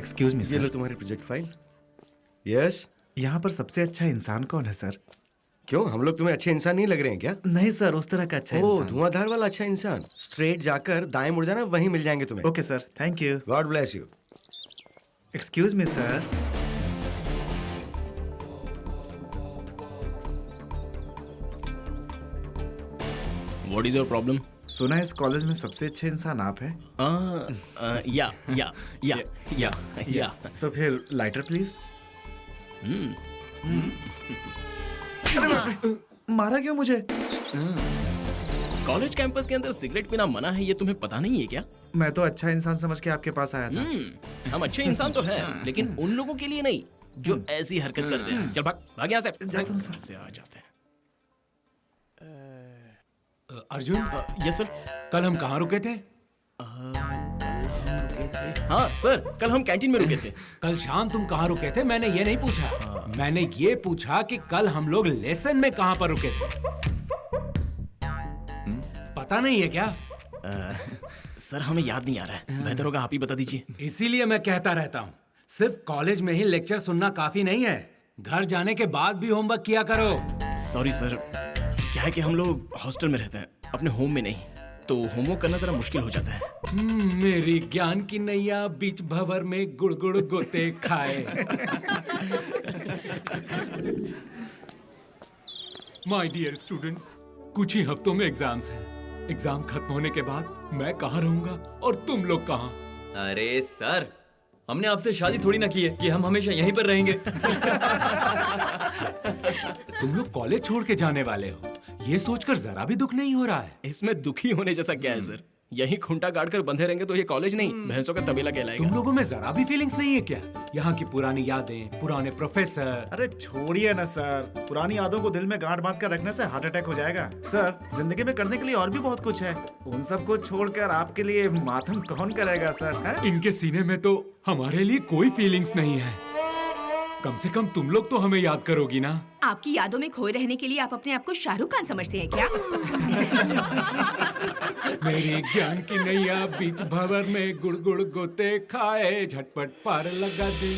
Excuse me ये sir, लो तुम्हारी project file. Yes. यहाँ पर सबसे अच्छा इंसान कौन है सर? क्यों, हम लोग तुम्हें अच्छे इंसान नहीं लग रहे हैं क्या? नहीं सर, उस तरह का अच्छा ओह, इंसान। धुआंधार वाला अच्छा इंसान। स्ट्रेट जाकर दाएं मुड़ जाना, वहीं मिल जाएंगे तुम्हें। Okay sir, thank you. God bless you. Excuse me sir, what is your problem? सुना है इस कॉलेज में सबसे अच्छे इंसान आप हैं। या या या या या तो फिर लाइटर प्लीज। मारा क्यों मुझे? कॉलेज कैंपस के अंदर सिगरेट पीना मना है, ये तुम्हें पता नहीं है क्या? मैं तो अच्छा इंसान समझ के आपके पास आया था। हम अच्छे इंसान तो हैं, लेकिन उन लोगों के लिए नहीं जो ऐसी हरकत करते हैं। चल भाग भाग यहाँ से। जाता हूँ सर। से आ जाते हैं। Arjun, yes sir. कल हम कहाँ रुके थे? हाँ सर, कल हम कैंटीन में रुके थे। कल शाम तुम कहाँ रुके थे? मैंने ये नहीं पूछा। मैंने ये पूछा कि कल हम लोग लेसन में कहाँ पर रुके थे। पता नहीं है क्या? सर हमें याद नहीं आ रहा है, बेहतर होगा आप ही बता दीजिए। इसीलिए मैं कहता रहता हूँ, सिर्फ कॉलेज में ही लेक्चर सुनना काफी नहीं है, घर जाने के बाद भी होमवर्क किया करो। सॉरी सर, क्या है कि हम लोग हॉस्टल में रहते हैं, अपने होम में नहीं, तो होमवर्क करना जरा मुश्किल हो जाता है। मेरी ज्ञान की नैया बीच भंवर में गुड़ गुड़ गोते खाए। माय डियर स्टूडेंट्स, कुछ ही हफ्तों में एग्जाम्स हैं। एग्जाम खत्म होने के बाद मैं कहाँ रहूंगा और तुम लोग कहाँ? अरे सर, हमने आपसे शादी थोड़ी ना की है कि हम हमेशा यहीं पर रहेंगे। तुम लोग कॉलेज छोड़ के जाने वाले हो, ये सोचकर जरा भी दुख नहीं हो रहा है? इसमें दुखी होने जैसा क्या है सर? यही खूंटा गाड़ कर बंधे रहेंगे तो ये कॉलेज नहीं, भैंसों का तबेला कहलाएगा। तुम लोगों में जरा भी फीलिंग्स नहीं है क्या? यहाँ की पुरानी यादें, पुराने प्रोफेसर। अरे छोड़िए ना सर, पुरानी यादों को दिल में गांठ बांध कर रखने से हार्ट अटैक हो जाएगा। सर, जिंदगी में करने के लिए और भी बहुत कुछ है, उन सब को छोड़कर आपके लिए मातम कौन करेगा सर? है? इनके सीने में तो हमारे लिए कोई फीलिंग्स नहीं है। कम से कम तुम लोग तो हमें याद करोगी ना? आपकी यादों में खोए रहने के लिए आप अपने आप को शाहरुख खान समझते हैं क्या? मेरी ज्ञान की नैया बीच भंवर में गुड़ गुड़ गोते खाए, झटपट पार लगा दे।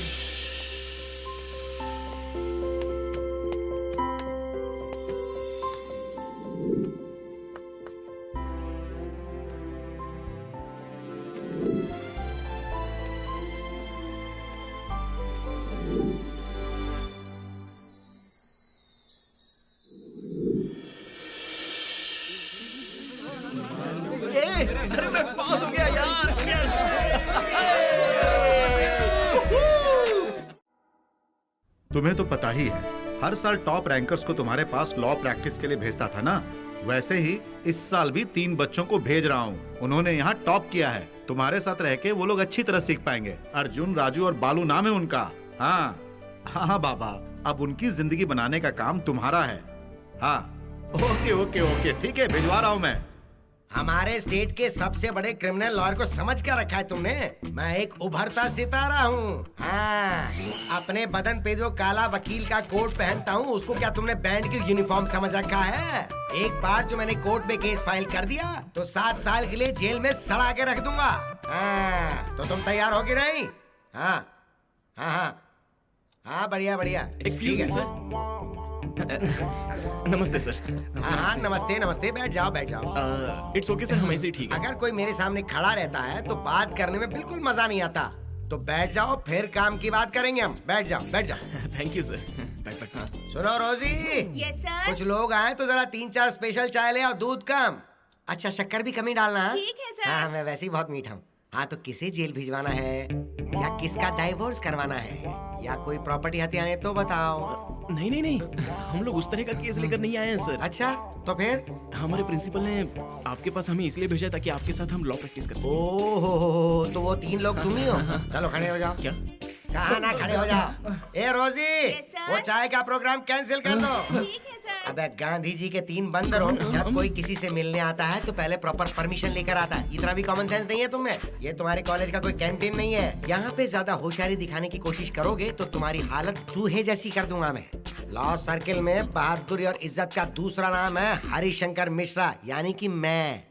अरे मैं पास हो गया यार, यस। तुम्हें तो पता ही है, हर साल टॉप रैंकर्स को तुम्हारे पास लॉ प्रैक्टिस के लिए भेजता था ना, वैसे ही इस साल भी 3 बच्चों को भेज रहा हूँ। उन्होंने यहाँ टॉप किया है, तुम्हारे साथ रह के वो लोग अच्छी तरह सीख पाएंगे। अर्जुन, राजू और बालू नाम है उनका। हाँ हाँ बाबा, अब उनकी जिंदगी बनाने का काम तुम्हारा है। हाँ ओके ओके ओके, ठीक है, भिजवा रहा हूँ मैं। हमारे स्टेट के सबसे बड़े क्रिमिनल लॉयर को समझ क्या रखा है तुमने? मैं एक उभरता सितारा हूँ। हाँ, अपने बदन पे जो काला वकील का कोट पहनता हूँ, उसको क्या तुमने बैंड की यूनिफॉर्म समझ रखा है? एक बार जो मैंने कोर्ट में केस फाइल कर दिया तो 7 साल के लिए जेल में सड़ा के रख दूंगा। हाँ, तो तुम तैयार हो कि नहीं? हाँ हाँ हाँ हाँ, बढ़िया बढ़िया, एक्सक्यूज मी सर। नमस्ते सर। हाँ हाँ, नमस्ते नमस्ते, बैठ जाओ बैठ जाओ। इट्स ओके सर, हम ऐसे ही ठीक है। अगर कोई मेरे सामने खड़ा रहता है तो बात करने में बिल्कुल मजा नहीं आता, तो बैठ जाओ, फिर काम की बात करेंगे हम। बैठ जाओ बैठ जाओ। Thank you sir. बैठ। सुनो रोजी, यस सर। कुछ लोग आए तो जरा 3-4 स्पेशल चाय ले और दूध कम। अच्छा, शक्कर भी कमी डालना। हाँ? ठीक है सर। हाँ, मैं वैसे ही बहुत मीठा हूँ। हाँ, तो किसे जेल भिजवाना है या किसका डाइवोर्स करवाना है या कोई प्रॉपर्टी हत्या है तो बताओ। नहीं, हम लोग उस तरह का केस लेकर नहीं आए हैं सर। अच्छा, तो फिर? हमारे प्रिंसिपल ने आपके पास हमें इसलिए भेजा ताकि आपके साथ हम लॉ प्रैक्टिस कर सकें। ओहो, तो वो 3 लोग तुम ही हो? चलो खड़े हो जाओ। क्या? कहा ना खड़े हो जाओ। ए रोजी, Yes, sir. वो चाय का प्रोग्राम कैंसिल कर दो। ठीक है सर। अबे गांधी जी के 3 बंदर हो, जब कोई किसी से मिलने आता है तो पहले प्रॉपर परमिशन लेकर आता है। इतना भी कॉमन सेंस नहीं है तुम्हें? ये तुम्हारे कॉलेज का कोई कैंटीन नहीं है। यहाँ पे ज्यादा होशियारी दिखाने की कोशिश करोगे तो तुम्हारी हालत चूहे जैसी कर दूंगा मैं। लॉ सर्किल में बहादुरी और इज्जत का दूसरा नाम है हरिशंकर मिश्रा, यानी कि मैं।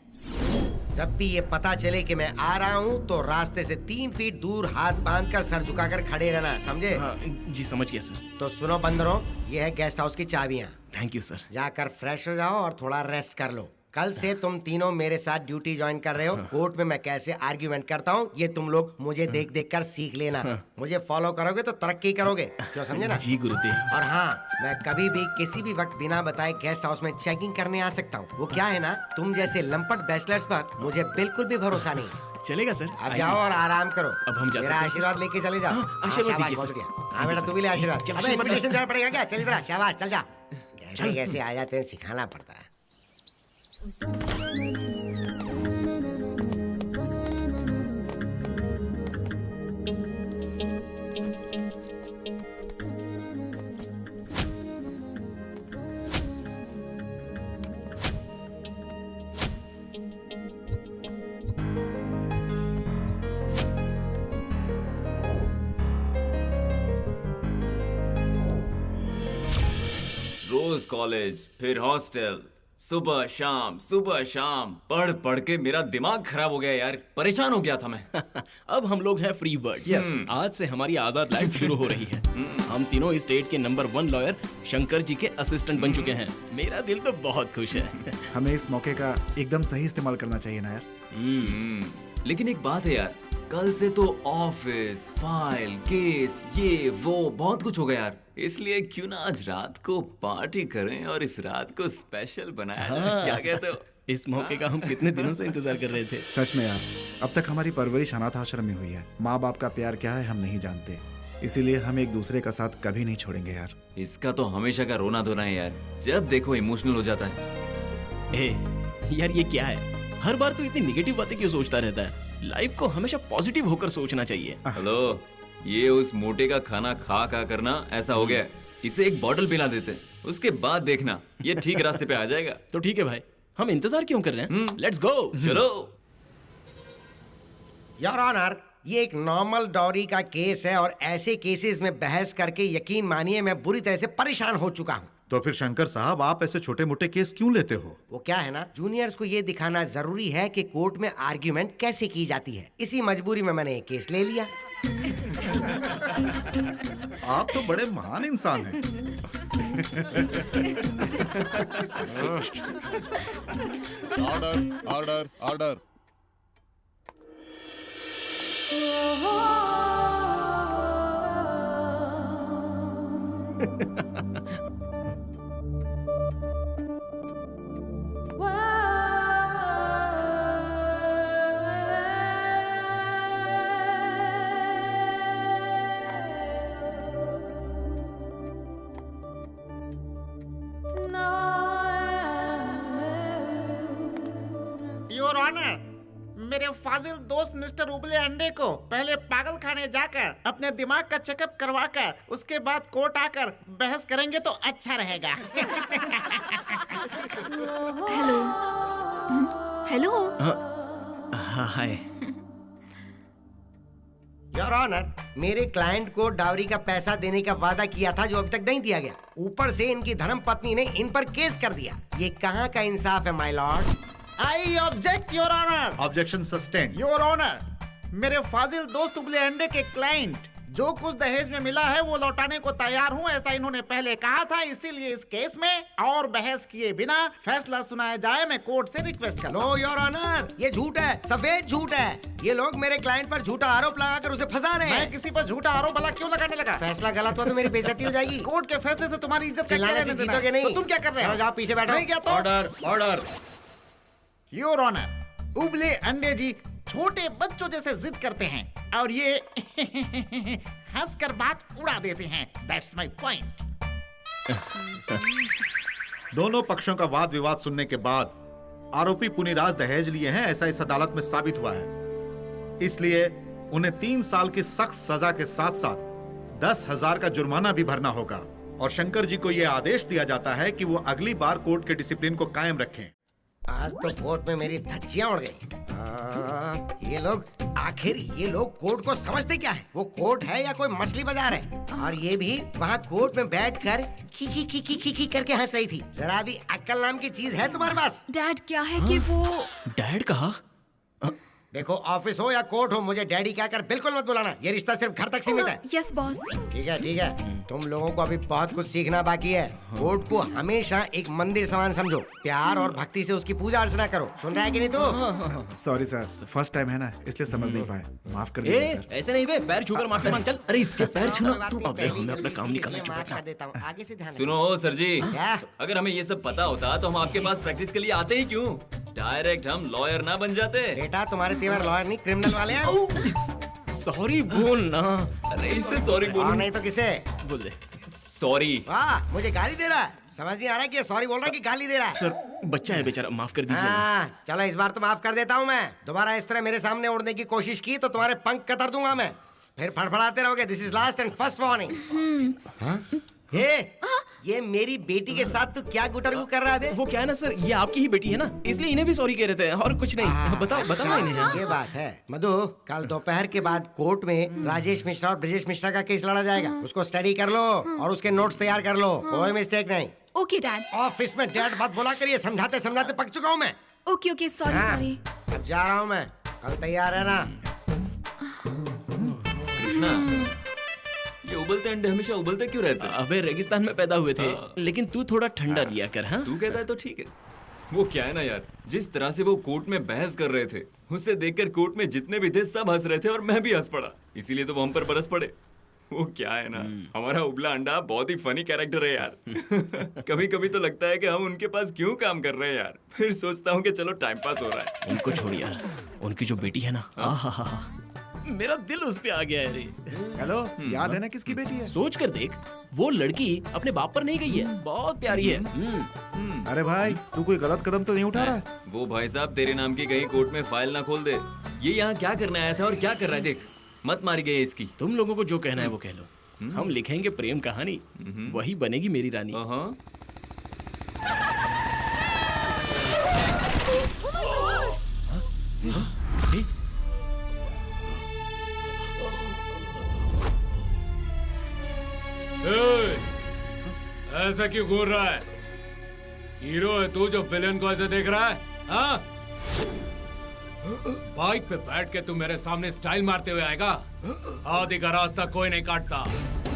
जब भी ये पता चले कि मैं आ रहा हूँ तो रास्ते से 3 फीट दूर हाथ बांधकर सर झुकाकर खड़े रहना, समझे? हाँ, जी समझ गया सर। तो सुनो बंदरों, ये है गेस्ट हाउस की चाबियाँ। Thank you sir. जाकर फ्रेश हो जाओ और थोड़ा रेस्ट कर लो। कल से तुम तीनों मेरे साथ ड्यूटी ज्वाइन कर रहे हो। कोर्ट में मैं कैसे आर्ग्यूमेंट करता हूँ ये तुम लोग मुझे देख देख कर सीख लेना। मुझे फॉलो करोगे तो तरक्की करोगे, क्यों समझे ना? जी गुरुदेव। और हाँ, मैं कभी भी किसी भी वक्त बिना बताए गेस्ट हाउस में चेकिंग करने आ सकता हूँ। वो क्या है ना, तुम जैसे लंपट बैचलर्स पर मुझे बिल्कुल भी भरोसा नहीं है। चलेगा सर। अब जाओ और आराम करो। अब हम जा मेरा सकते हैं। आशीर्वाद लेके चले जाओ। हाँ, आशीर्वाद शाबाश, दीजिए बहुत सर। बढ़िया। हाँ बेटा, तू भी ले आशीर्वाद। चल, अबे आशीर्वाद इनविटेशन देना पड़ेगा क्या? चल इधर, शाबाश, चल जा। कैसे कैसे आ जाते हैं सिखाना पड़ता है। रोज कॉलेज, फिर हॉस्टल, सुबह शाम पढ़ पढ़ के मेरा दिमाग खराब हो गया यार, परेशान हो गया था मैं। अब हम लोग हैं फ्री बर्ड्स। आज से हमारी आजाद लाइफ शुरू हो रही है। हम तीनों इस स्टेट के नंबर 1 लॉयर शंकर जी के असिस्टेंट बन चुके हैं। मेरा दिल तो बहुत खुश है। हमें इस मौके का एकदम सही इस्तेमाल करना चाहिए ना यार। लेकिन एक बात है यार, कल से तो ऑफिस, फाइल, केस, ये वो बहुत कुछ हो गया यार। इसलिए क्यों ना आज रात को पार्टी करें और इस रात को स्पेशल बनाया जाए। क्या कहते हो? इस मौके का हम कितने दिनों से इंतजार कर रहे थे। सच में यार, अब तक हमारी परवरिश अनाथ आश्रम में हुई है। माँ बाप का प्यार क्या है हम नहीं जानते, इसीलिए हम एक दूसरे का साथ कभी नहीं छोड़ेंगे यार। इसका तो हमेशा का रोना धोना है यार, जब देखो इमोशनल हो जाता है। ए, यार ये क्या है? हर बार तो इतनी निगेटिव बातें क्यों सोचता रहता है? लाइफ को हमेशा पॉजिटिव होकर सोचना चाहिए। हेलो, ये उस मोटे का खाना खा खा करना ऐसा हो गया, इसे एक बॉटल पिला देते, उसके बाद देखना ये ठीक रास्ते पे आ जाएगा। तो ठीक है भाई, हम इंतजार क्यों कर रहे हैं? Let's go. चलो। योर ऑनर, ये एक नॉर्मल डॉरी का केस है और ऐसे केसेस में बहस करके यकीन मानिए मैं बुरी तरह से परेशान हो चुका हूँ। तो फिर शंकर साहब, आप ऐसे छोटे मोटे केस क्यों लेते हो? वो क्या है ना, जूनियर्स को ये दिखाना जरूरी है कि कोर्ट में आर्ग्यूमेंट कैसे की जाती है। इसी मजबूरी में मैंने एक केस ले लिया। आप तो बड़े महान इंसान हैं। Order order order. Your honour, मेरे फाजिल दोस्त मिस्टर उबले अंडे को पहले पागल खाने जाकर अपने दिमाग का चेकअप करवाकर उसके बाद कोर्ट आकर बहस करेंगे तो अच्छा रहेगा। हेलो। हाय। योर ऑनर, मेरे क्लाइंट को डावरी का पैसा देने का वादा किया था जो अभी तक नहीं दिया गया। ऊपर से इनकी धर्म पत्नी ने इन पर केस कर दिया। ये कहाँ का इंसाफ है my lord? I object your honour. Objection sustain. Your honour, मेरे फाजिल दोस्त उबले अंडे के क्लाइंट जो कुछ दहेज में मिला है वो लौटाने को तैयार हूँ, ऐसा इन्होंने पहले कहा था। इसीलिए इस केस में और बहस किए बिना फैसला सुनाया जाए, मैं कोर्ट से रिक्वेस्ट कर। नो योर ऑनर, ये झूठ है, सफेद झूठ है। ये लोग मेरे क्लाइंट पर झूठा आरोप लगाकर उसे फंसा रहे हैं। मैं किसी पर झूठा आरोप भला क्यों लगाने लगा? फैसला गलत हुआ तो मेरी बेइज्जती हो जाएगी। कोर्ट के फैसले से तुम्हारी इज्जत का क्या चिल्लाने से लेना देना? जीतोगे नहीं। तो तुम क्या कर रहे हो? चलो जाओ पीछे बैठो। नहीं क्या तो? Order order. योर ऑनर, उबले अंडे जी छोटे बच्चों जैसे जिद करते हैं और ये हंसकर बात उड़ा देते हैं। That's my point. दोनों पक्षों का वाद विवाद सुनने के बाद आरोपी पुनीराज दहेज लिए हैं, ऐसा इस अदालत में साबित हुआ है। इसलिए उन्हें 3 साल की सख्त सजा के साथ साथ 10,000 का जुर्माना भी भरना होगा। और शंकर जी को यह आदेश दिया जाता है कि वो अगली बार कोर्ट के डिसिप्लिन को कायम रखें। आज तो कोर्ट में मेरी धज्जियां उड़ गई। ये लोग कोर्ट को समझते क्या है? वो कोर्ट है या कोई मछली बाजार है? और ये भी वहाँ कोर्ट में बैठकर खी करके हंस रही थी। जरा भी अक्ल नाम की चीज है तुम्हारे पास? डैड क्या है कि वो डैड कहा? देखो ऑफिस हो या कोर्ट हो, मुझे डैडी कहकर बिल्कुल मत बुलाना। ये रिश्ता सिर्फ घर तक सीमित है। Yes boss. ठीक है ठीक है, तुम लोगों को अभी बहुत कुछ सीखना बाकी है। कोर्ट को हमेशा एक मंदिर समान समझो, प्यार और भक्ति से उसकी पूजा अर्चना करो। सुन रहा है कि नहीं तू? सॉरी सर, फर्स्ट टाइम है ना, इसलिए समझ नहीं पाए, माफ कर दीजिए सर। ऐसे नहीं बे, पैर छूकर माफी मांग। चल, अरे इसके पैर छूना तू। अबे पहली हमें अपना गलती काम की, नहीं करना, इसलिए चुप माफ बैठना। कर देता हूँ। आगे से ध्यान सुनो सर जी, क्या? अगर हमें ये सब पता होता तो हम आपके पास प्रैक्टिस के लिए आते ही क्यों? डायरेक्ट हम लॉयर ना बन जाते। बेटा तुम्हारे तेवर लॉयर नहीं क्रिमिनल वाले हैं। सॉरी बोल ना। अरे इससे सॉरी और बोलो। नहीं तो किसे? बोल दे सॉरी। वाह, मुझे गाली दे रहा है। समझ नहीं आ रहा है कि सॉरी बोल रहा है कि गाली दे रहा है। सर, बच्चा है बेचारा, माफ कर दीजिए ना। हाँ, चलो इस बार तो माफ कर देता हूँ मैं। दोबारा इस तरह मेरे सामने उड़ने की कोशिश की तो तुम्हारे पंख कतर दूंगा मैं। फिर फड़फड़ाते रहोगे। This is last and first warning. ये मेरी बेटी के साथ तू क्या गुटरगू कर रहा है बे? वो क्या है ना सर, ये आपकी ही बेटी है ना, इसलिए इन्हें भी सॉरी कह रहे थे और कुछ नहीं। बताओ बताओ ना इन्हें। ये बात है मधु, कल दोपहर के बाद कोर्ट में राजेश मिश्रा और ब्रजेश मिश्रा का केस लड़ा जाएगा। उसको स्टडी कर लो और उसके नोट्स तैयार कर लो। कोई मिस्टेक नहीं। Okay dad. ऑफिस में डैड बात बोला करिए, समझाते समझाते पक चुका हूँ मैं। ओके ओके, सॉरी हाँ, सॉरी। अब जा रहा हूँ मैं। कल तैयार है ना? कृष्णा, ये उबलते अंडे हमेशा उबलते क्यों रहते हैं? अबे रेगिस्तान में पैदा हुए थे, लेकिन तू थोड़ा ठंडा लिया कर। हाँ, तू कहता है तो ठीक है। वो क्या है ना यार, जिस तरह से वो कोर्ट में बहस कर रहे थे, उसे देखकर कोर्ट में जितने भी थे सब हंस रहे थे और मैं भी हंस पड़ा। इसीलिए तो वो हम पर बरस पड़े। वो क्या है ना, हमारा उबला अंडा बहुत ही फनी कैरेक्टर है यार। कभी कभी तो लगता है कि हम उनके पास क्यों काम कर रहे हैं यार। फिर सोचता हूँ कि चलो टाइम पास हो रहा है। उनको छोड़ यार, उनकी जो बेटी है ना, आहा, मेरा दिल उस पे आ गया है रे। हेलो, याद है ना किसकी बेटी है? सोच कर देख, वो लड़की अपने बाप पर नहीं गई है, बहुत प्यारी है। अरे भाई, तू कोई गलत कदम तो नहीं उठा रहा है? वो भाई साहब तेरे नाम की कहीं कोर्ट में फाइल ना खोल दे। ये यहाँ क्या करने आया था और क्या कर रहा है देख। मत मारी गई इसकी। तुम लोगों को जो कहना है वो कह लो। हम लिखेंगे प्रेम कहानी, वही बनेगी मेरी रानी। ऐसा क्यों घूर रहा है? हीरो है तू जो विलेन को ऐसे देख रहा है? हाँ? बाइक पे बैठ के तू मेरे सामने स्टाइल मारते हुए आएगा? आदि का रास्ता कोई नहीं काटता,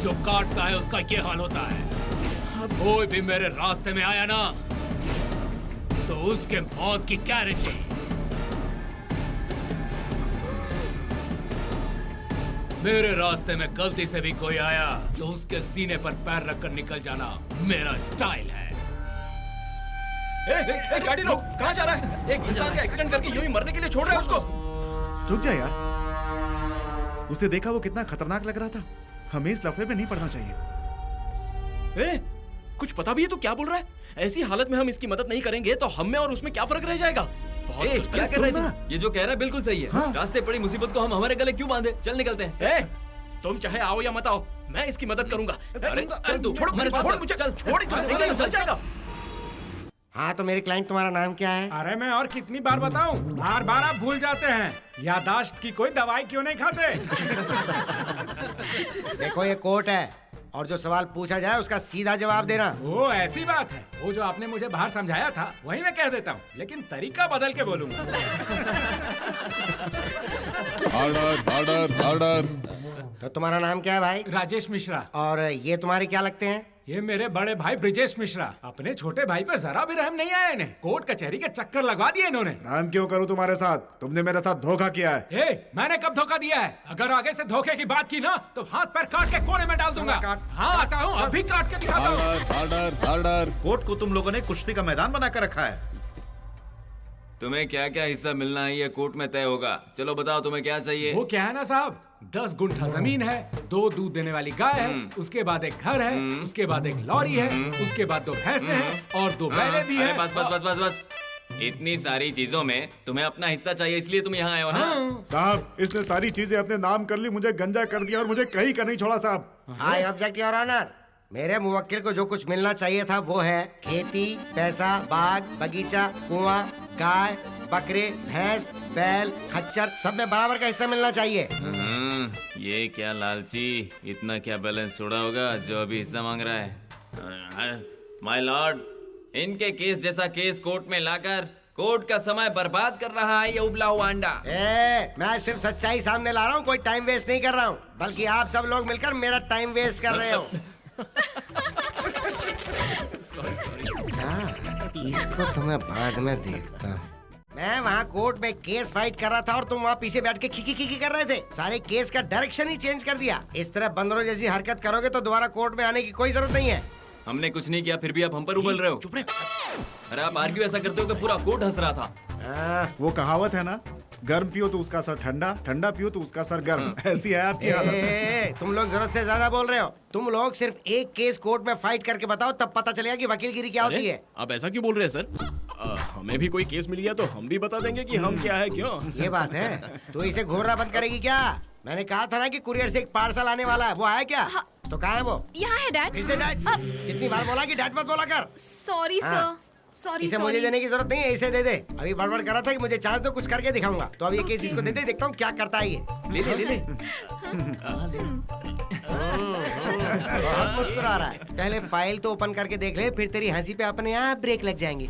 जो काटता है उसका ये हाल होता है। कोई भी मेरे रास्ते में आया ना तो उसके मौत की गारंटी। मेरे रास्ते में गलती से भी कोई आया तो उसके सीने पर पैर रखकर निकल जाना मेरा स्टाइल है। गाड़ी रोक, कहाँ जा रहा है? एक इंसान का एक्सीडेंट करके यूं ही मरने के लिए छोड़ रहा है उसको? रुक जा यार, उसे देखा वो कितना खतरनाक लग रहा था। हमें इस लफड़े में नहीं पड़ना चाहिए। कुछ पता भी है तो क्या बोल रहा है? ऐसी हालत में हम इसकी मदद नहीं करेंगे तो हम में और उसमें क्या फर्क रह जाएगा? क्या कर रहे थे? ये जो कह रहा है बिल्कुल सही है। हाँ। रास्ते पड़ी मुसीबत को हम हमारे गले क्यों बांधे? चल निकलते हैं। तुम चाहे आओ या मत आओ, मैं इसकी मदद करूंगा। अरे चल तू, छोड़ मेरे साथ छोड़ चल। मुझे, चल छोड़, चल जाएगा। हाँ तो मेरे क्लाइंट, तुम्हारा नाम क्या है? अरे मैं और कितनी बार बताऊं? बार बार आप भूल जाते हैं। यादाश्त की कोई दवाई क्यों नहीं खाते? देखो ये कोर्ट है और जो सवाल पूछा जाए उसका सीधा जवाब देना। वो ऐसी बात है, वो जो आपने मुझे बाहर समझाया था वही मैं कह देता हूँ, लेकिन तरीका बदल के बोलूंगा। Order order order. तो तुम्हारा नाम क्या है भाई? राजेश मिश्रा। और ये तुम्हारे क्या लगते हैं? ये मेरे बड़े भाई ब्रिजेश मिश्रा। अपने छोटे भाई पे जरा भी रहम नहीं आया इन्हें। कोर्ट कचहरी के चक्कर लगवा दिए इन्होंने। राम क्यों करूं तुम्हारे साथ? तुमने मेरे साथ धोखा किया है। मैंने कब धोखा दिया है? अगर आगे से धोखे की बात की ना तो हाथ पैर काट के कोने में डाल दूंगा। हाँ आता हूँ, अभी काट के दिखाता हूँ। Order order. कोर्ट को तुम लोगों ने कुश्ती का मैदान बनाकर रखा है। तुम्हें क्या क्या हिस्सा मिलना है ये कोर्ट में तय होगा। चलो बताओ तुम्हें क्या चाहिए? वो क्या है ना साहब, 10 गुंठा जमीन है, 2 दूध देने वाली गाय है, उसके बाद एक घर है, उसके बाद एक लॉरी है, उसके बाद 2 भैंसे हैं और 2 बैले भी हैं। बस बस बस बस बस। इतनी सारी चीजों में तुम्हें अपना हिस्सा चाहिए, इसलिए तुम यहाँ आए हो ना? साहब, इसने सारी चीजें अपने नाम कर ली, मुझे गंजा कर दिया और मुझे कहीं का नहीं छोड़ा साहब। I object your honour. मेरे मुवक्किल को जो कुछ मिलना चाहिए था वो है खेती, पैसा, बाग, बगीचा, कुआं, गाय, बकरे, भैंस, बैल, खच्चर, सब में बराबर का हिस्सा मिलना चाहिए। ये क्या लालची, इतना क्या बैलेंस छोड़ा होगा जो अभी हिस्सा मांग रहा है? माय लॉर्ड, इनके केस जैसा केस कोर्ट में लाकर कोर्ट का समय बर्बाद कर रहा है ये उबला हुआ अंडा। मैं सिर्फ सच्चाई सामने ला रहा हूँ, कोई टाइम वेस्ट नहीं कर रहा हूँ, बल्कि आप सब लोग मिलकर मेरा टाइम वेस्ट कर रहे हो। इसको तो मैं बाद में देखता हूँ। मैं वहाँ कोर्ट में केस फाइट कर रहा था और तुम वहाँ पीछे बैठ के खिकी कर रहे थे। सारे केस का डायरेक्शन ही चेंज कर दिया। इस तरह बंदरों जैसी हरकत करोगे तो दोबारा कोर्ट में आने की कोई जरूरत नहीं है। हमने कुछ नहीं किया फिर भी आप हम पर उबल रहे हो। चुप रहे। अरे आप आर्ग्यू ऐसा करते हो कि पूरा कोर्ट हंस रहा था। वो कहावत है ना, गर्म पियो तो उसका सर ठंडा, ठंडा पियो तो उसका सर गर्म। ऐसी है आपकी हालत। तुम लोग जरूरत से ज्यादा बोल रहे हो। तुम लोग सिर्फ एक केस कोर्ट में फाइट करके बताओ, तब पता चलेगा कि वकीलगिरी क्या होती है। आप ऐसा क्यों बोल रहे हैं सर? हमें भी कोई केस मिल गया तो हम भी बता देंगे कि हम क्या है क्यों। ये बात है। तो इसे घूरना बंद करेगी क्या? मैंने कहा था ना कि कुरियर से एक पार्सल आने वाला है, वो आया क्या? हाँ। तो कहाँ है वो? यहाँ है डैड। फिर से डैड? कितनी बार बोला कि डैड मत बोला कर। सॉरी हाँ। सर, सॉरी इसे मुझे देने की जरूरत नहीं है, इसे दे दे। अभी बड़बड़ कर रहा था कि मुझे चांस दो, कुछ करके दिखाऊंगा। तो अब ये केस इसको दे दे, देखता हूँ क्या करता है ये। ले। बहुत मुस्कुरा रहा है। पहले फाइल तो ओपन करके देख ले, फिर तेरी हंसी पे अपने आप ब्रेक लग जाएंगी।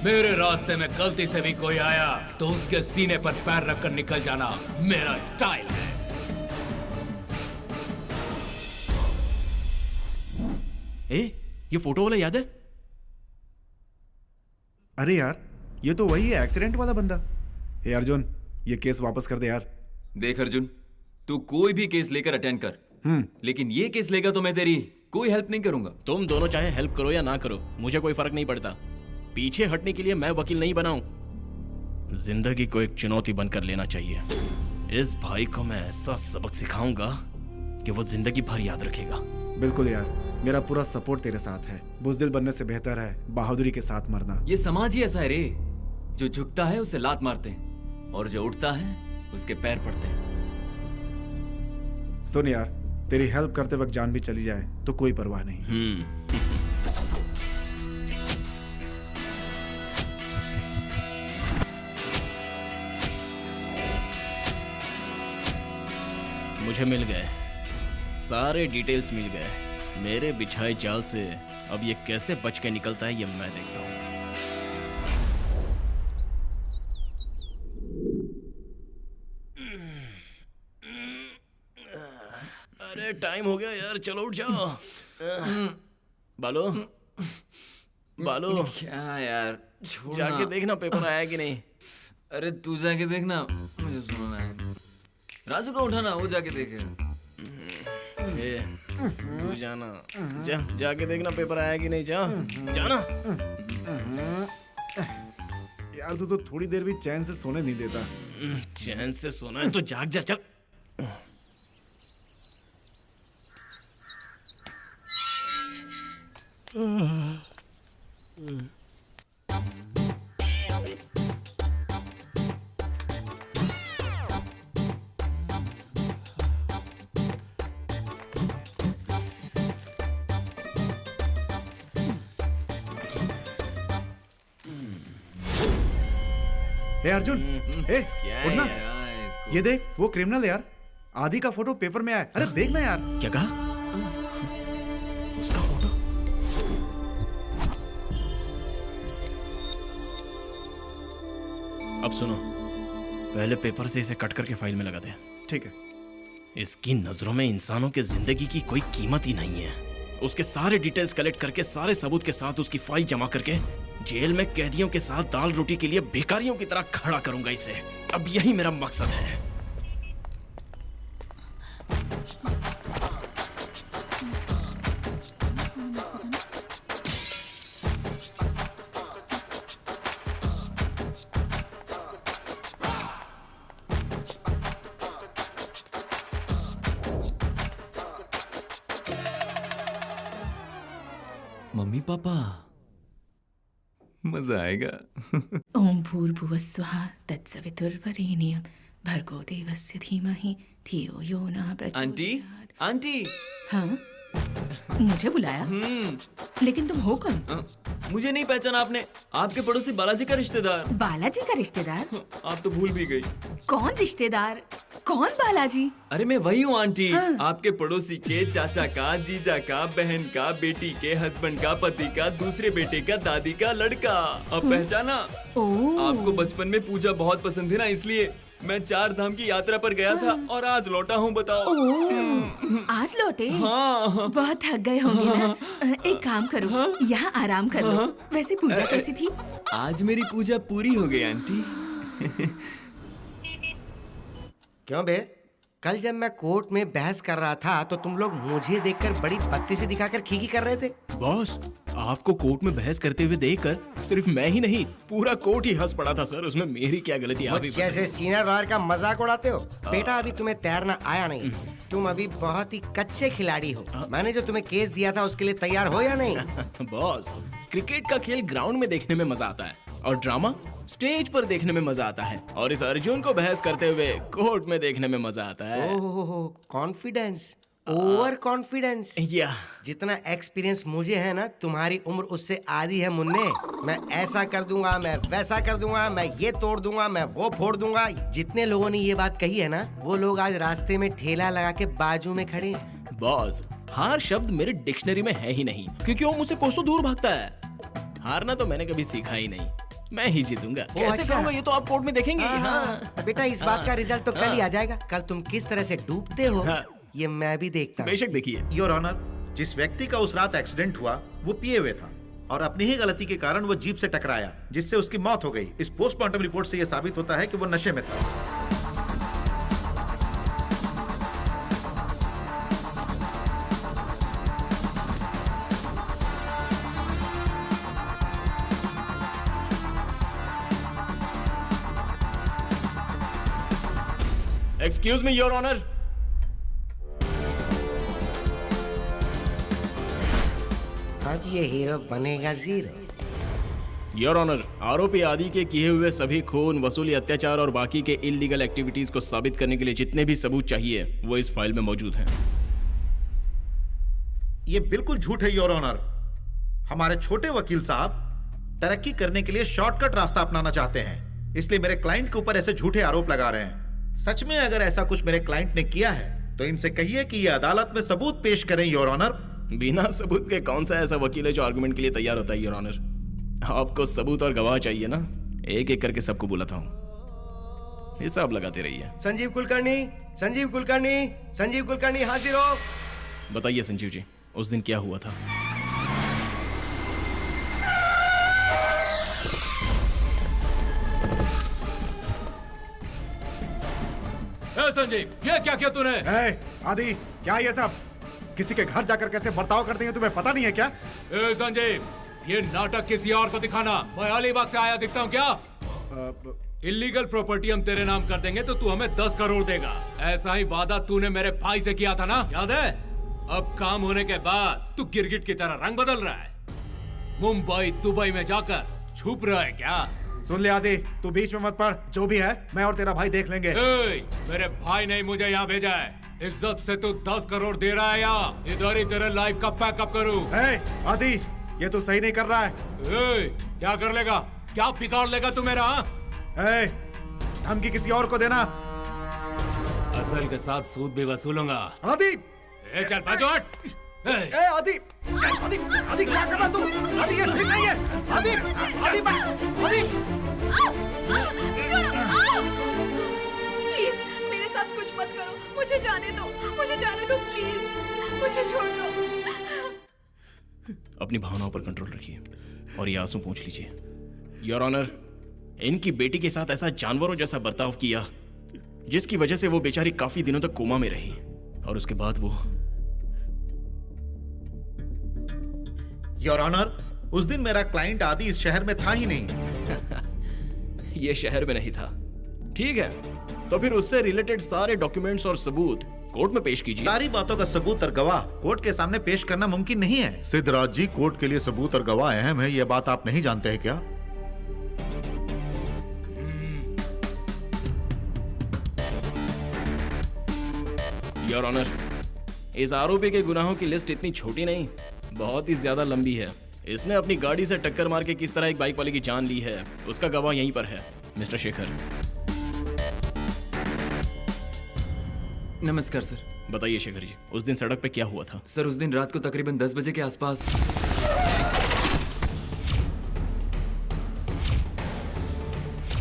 मेरे रास्ते में गलती से भी कोई आया तो उसके सीने पर पैर रखकर निकल जाना मेरा स्टाइल है। ये फोटो वाला याद है? अरे यार, ये तो वही है, एक्सीडेंट वाला बंदा। हे अर्जुन, ये केस वापस कर दे यार। देख अर्जुन, तू कोई भी केस लेकर अटेंड कर, लेकिन ये केस लेगा तो मैं तेरी कोई हेल्प नहीं करूंगा। तुम दोनों चाहे हेल्प करो या ना करो, मुझे कोई फर्क नहीं पड़ता। पीछे हटने के लिए मैं वकील नहीं बना हूं। जिंदगी को एक चुनौती बनकर लेना चाहिए। इस भाई को मैं ऐसा सबक सिखाऊंगा कि वो जिंदगी भर याद रखेगा। बिल्कुल यार, मेरा पूरा सपोर्ट तेरे साथ है। बुजदिल बनने से बेहतर है बहादुरी के साथ मरना। ये समाज ही ऐसा है रे, जो झुकता है उसे लात मारते हैं और जो उठता है उसके पैर पड़ते हैं। सुन यार, तेरी हेल्प करते वक्त जान भी चली जाए तो कोई परवाह नहीं। मुझे मिल गए, सारे डिटेल्स मिल गए। मेरे बिछाए जाल से अब ये कैसे बच के निकलता है ये मैं देखता हूँ। अरे टाइम हो गया यार, चलो उठ जाओ। बालो बालो, क्या यार, छोड़ जाके ना। देखना पेपर आया कि नहीं। अरे तू जाके देखना, मुझे सुनना है। राजू का उठाना, वो जाके देखेगा। तू जाना, जाके देखना पेपर आया कि नहीं। जाना। यार तू तो थोड़ी देर भी चैन से सोने नहीं देता। चैन से सोना है तो जाग जा, चल। हे अर्जुन, ए क्या उठना। है यार इसको? ये देख, वो क्रिमिनल यार, आदि का फोटो पेपर में आया। अरे देखना यार। क्या कहा? उसका फोटो? अब सुनो, पहले पेपर से इसे कट करके फाइल में लगा दे। ठीक है। इसकी नजरों में इंसानों के जिंदगी की कोई कीमत ही नहीं है। उसके सारे डिटेल्स कलेक्ट करके सारे सबूत के साथ उसकी फाइल जमा करके जेल में कैदियों के साथ दाल रोटी के लिए भिखारियों की तरह खड़ा करूंगा इसे। अब यही मेरा मकसद है। मम्मी पापा, मजा आएगा। ओम भूर्भुवस्वः तत्सवितुर्वरेण्यं भर्गो देवस्य धीमहि धियो यो न प्रचोदयात्। आंटी, आंटी, हाँ, मुझे बुलाया? लेकिन तुम हो कौन? मुझे नहीं पहचाना आपने? आपके पड़ोसी बालाजी का रिश्तेदार। बालाजी का रिश्तेदार? आप तो भूल भी गई। कौन रिश्तेदार? कौन बालाजी? अरे मैं वही हूँ आंटी। हाँ। आपके पड़ोसी के चाचा का, जीजा का, बहन का, बेटी के, हस्बैंड का, पति का, दूसरे बेटे का, दादी का लड़का। अब पहचाना? ओह। आपको बचपन में पूजा बहुत पसंद थी ना, इसलिए मैं 4 धाम की यात्रा पर गया था और आज लौटा हूँ। बताओ। ओह, आज लौटे? हाँ। बहुत थक गए होंगे ना? एक काम करो, यहाँ आराम कर लो। वैसे पूजा कैसी थी? आज मेरी पूजा पूरी हो गई आंटी। क्यों बे? कल जब मैं कोर्ट में बहस कर रहा था तो तुम लोग मुझे देखकर बड़ी बत्तीसी दिखाकर खीखी कर रहे थे। बॉस, आपको कोर्ट में बहस करते हुए देखकर सिर्फ मैं ही नहीं, पूरा कोर्ट ही हंस पड़ा था सर। उसमें मेरी क्या गलती? आप ही जैसे सीनियर लॉयर का मजाक उड़ाते हो। बेटा, अभी तुम्हें तैरना आया नहीं, तुम अभी बहुत ही कच्चे खिलाड़ी हो। मैंने जो तुम्हें केस दिया था उसके लिए तैयार हो या नहीं? बॉस, क्रिकेट का खेल ग्राउंड में देखने में मजा आता है और ड्रामा स्टेज पर देखने में मजा आता है, और इस अर्जुन को बहस करते हुए कोर्ट में देखने में मजा आता है। ओह, कॉन्फिडेंस, ओवर कॉन्फिडेंस। या जितना एक्सपीरियंस मुझे है ना, तुम्हारी उम्र उससे आधी है मुन्ने। मैं ऐसा कर दूंगा, मैं वैसा कर दूंगा, मैं ये तोड़ दूंगा, मैं वो फोड़ दूंगा। जितने लोगों ने ये बात कही है ना, वो लोग आज रास्ते में ठेला लगा के बाजू में खड़े हैं। बॉस, हार शब्द मेरे डिक्शनरी में है ही नहीं, क्योंकि वो मुझसे कोसों दूर भागता है। हारना तो मैंने कभी सीखा ही नहीं। मैं ही जीतूंगा। कैसे अच्छा। करूंगा ये तो आप कोर्ट में देखेंगे। हाँ। बेटा, इस बात का रिजल्ट तो कल ही आ जाएगा। कल तुम किस तरह से डूबते हो हाँ। ये मैं भी देखता हूँ। बेशक देखिए। योर ऑनर, जिस व्यक्ति का उस रात एक्सीडेंट हुआ वो पिए हुए था और अपनी ही गलती के कारण वो जीप से टकराया, जिससे उसकी मौत हो गई। इस पोस्टमार्टम रिपोर्ट से यह साबित होता है कि वो नशे में था। Excuse me your honour. अब ये हीरो बनेगा जीरो। योर ऑनर, आरोपी आदि के किए हुए सभी खून, वसूली, अत्याचार और बाकी के इलीगल एक्टिविटीज को साबित करने के लिए जितने भी सबूत चाहिए वो इस फाइल में मौजूद हैं। ये बिल्कुल झूठ है योर ऑनर। हमारे छोटे वकील साहब तरक्की करने के लिए शॉर्टकट रास्ता अपनाना चाहते हैं, इसलिए मेरे क्लाइंट के ऊपर ऐसे झूठे आरोप लगा रहे हैं। सच में अगर ऐसा कुछ मेरे क्लाइंट ने किया है तो इनसे कहिए कि ये अदालत में सबूत पेश करें योर ऑनर। बिना सबूत के कौन सा ऐसा वकील है जो आर्गुमेंट के लिए तैयार होता है योर ऑनर? आपको सबूत और गवाह चाहिए ना, एक एक करके सबको बुलाता हूँ, हिसाब लगाते रहिए। संजीव कुलकर्णी, संजीव कुलकर्णी, संजीव कुलकर्णी हाजिर हो। बताइए संजीव जी, उस दिन क्या हुआ था? संजीव, ये क्या किया तूने? आदि, क्या ये सब? किसी के घर जाकर कैसे बर्ताव करते हैं तुम्हें पता नहीं है क्या? संजीव, ये नाटक किसी और को दिखाना। मैं अलीबाग से आया दिखता हूँ क्या? इलीगल प्रॉपर्टी हम तेरे नाम कर देंगे तो तू हमें 10 करोड़ देगा। ऐसा ही वादा तूने मेरे भाई से किया था ना, याद है? अब काम होने के बाद तू गिरगिट की तरह रंग बदल रहा है। मुंबई दुबई में जाकर छुप रहा है क्या? सुन ले आदि, तू बीच में मत पड़। जो भी है मैं और तेरा भाई देख लेंगे। मेरे भाई ने मुझे यहाँ भेजा है। इज्जत से तू 10 करोड़ दे रहा है या इधर ही तेरे लाइफ का पैकअप करूँ? आदि, ये तो सही नहीं कर रहा है। क्या कर लेगा? क्या बिगाड़ लेगा तू मेरा? धमकी किसी और को देना। असल के साथ सूद भी वसूलूंगा। आदि, चल बाजू हट। आदि, आदि, आदि क्या कर रहा तू? आदि, ये ठीक नहीं है। आदि, आदि, आदि। प्लीज मेरे साथ कुछ मत करो, मुझे जाने दो प्लीज, मुझे छोड़ दो। अपनी भावनाओं पर कंट्रोल रखिए और ये आंसू पोंछ लीजिए। योर ऑनर, इनकी बेटी के साथ ऐसा जानवरों जैसा बर्ताव किया जिसकी वजह से वो बेचारी काफी दिनों तक कोमा में रही, और उसके बाद वो। योर ऑनर, उस दिन मेरा क्लाइंट आदि इस शहर में था ही नहीं। ये शहर में नहीं था, ठीक है, तो फिर उससे रिलेटेड सारे डॉक्यूमेंट्स और सबूत कोर्ट में पेश कीजिए। सारी बातों का सबूत और गवाह कोर्ट के सामने पेश करना मुमकिन नहीं है। सिद्धराज जी, कोर्ट के लिए सबूत और गवाह अहम है, यह बात आप नहीं जानते हैं क्या? योर ऑनर, इस आरोपी के गुनाहों की लिस्ट इतनी छोटी नहीं, बहुत ही ज्यादा लंबी है। इसने अपनी गाड़ी से टक्कर मार के किस तरह एक बाइक वाले की जान ली है, उसका गवाह यहीं पर है, मिस्टर शेखर। नमस्कार सर। बताइए शेखर जी, उस दिन सड़क पे क्या हुआ था? सर उस दिन रात को तकरीबन 10 बजे के आसपास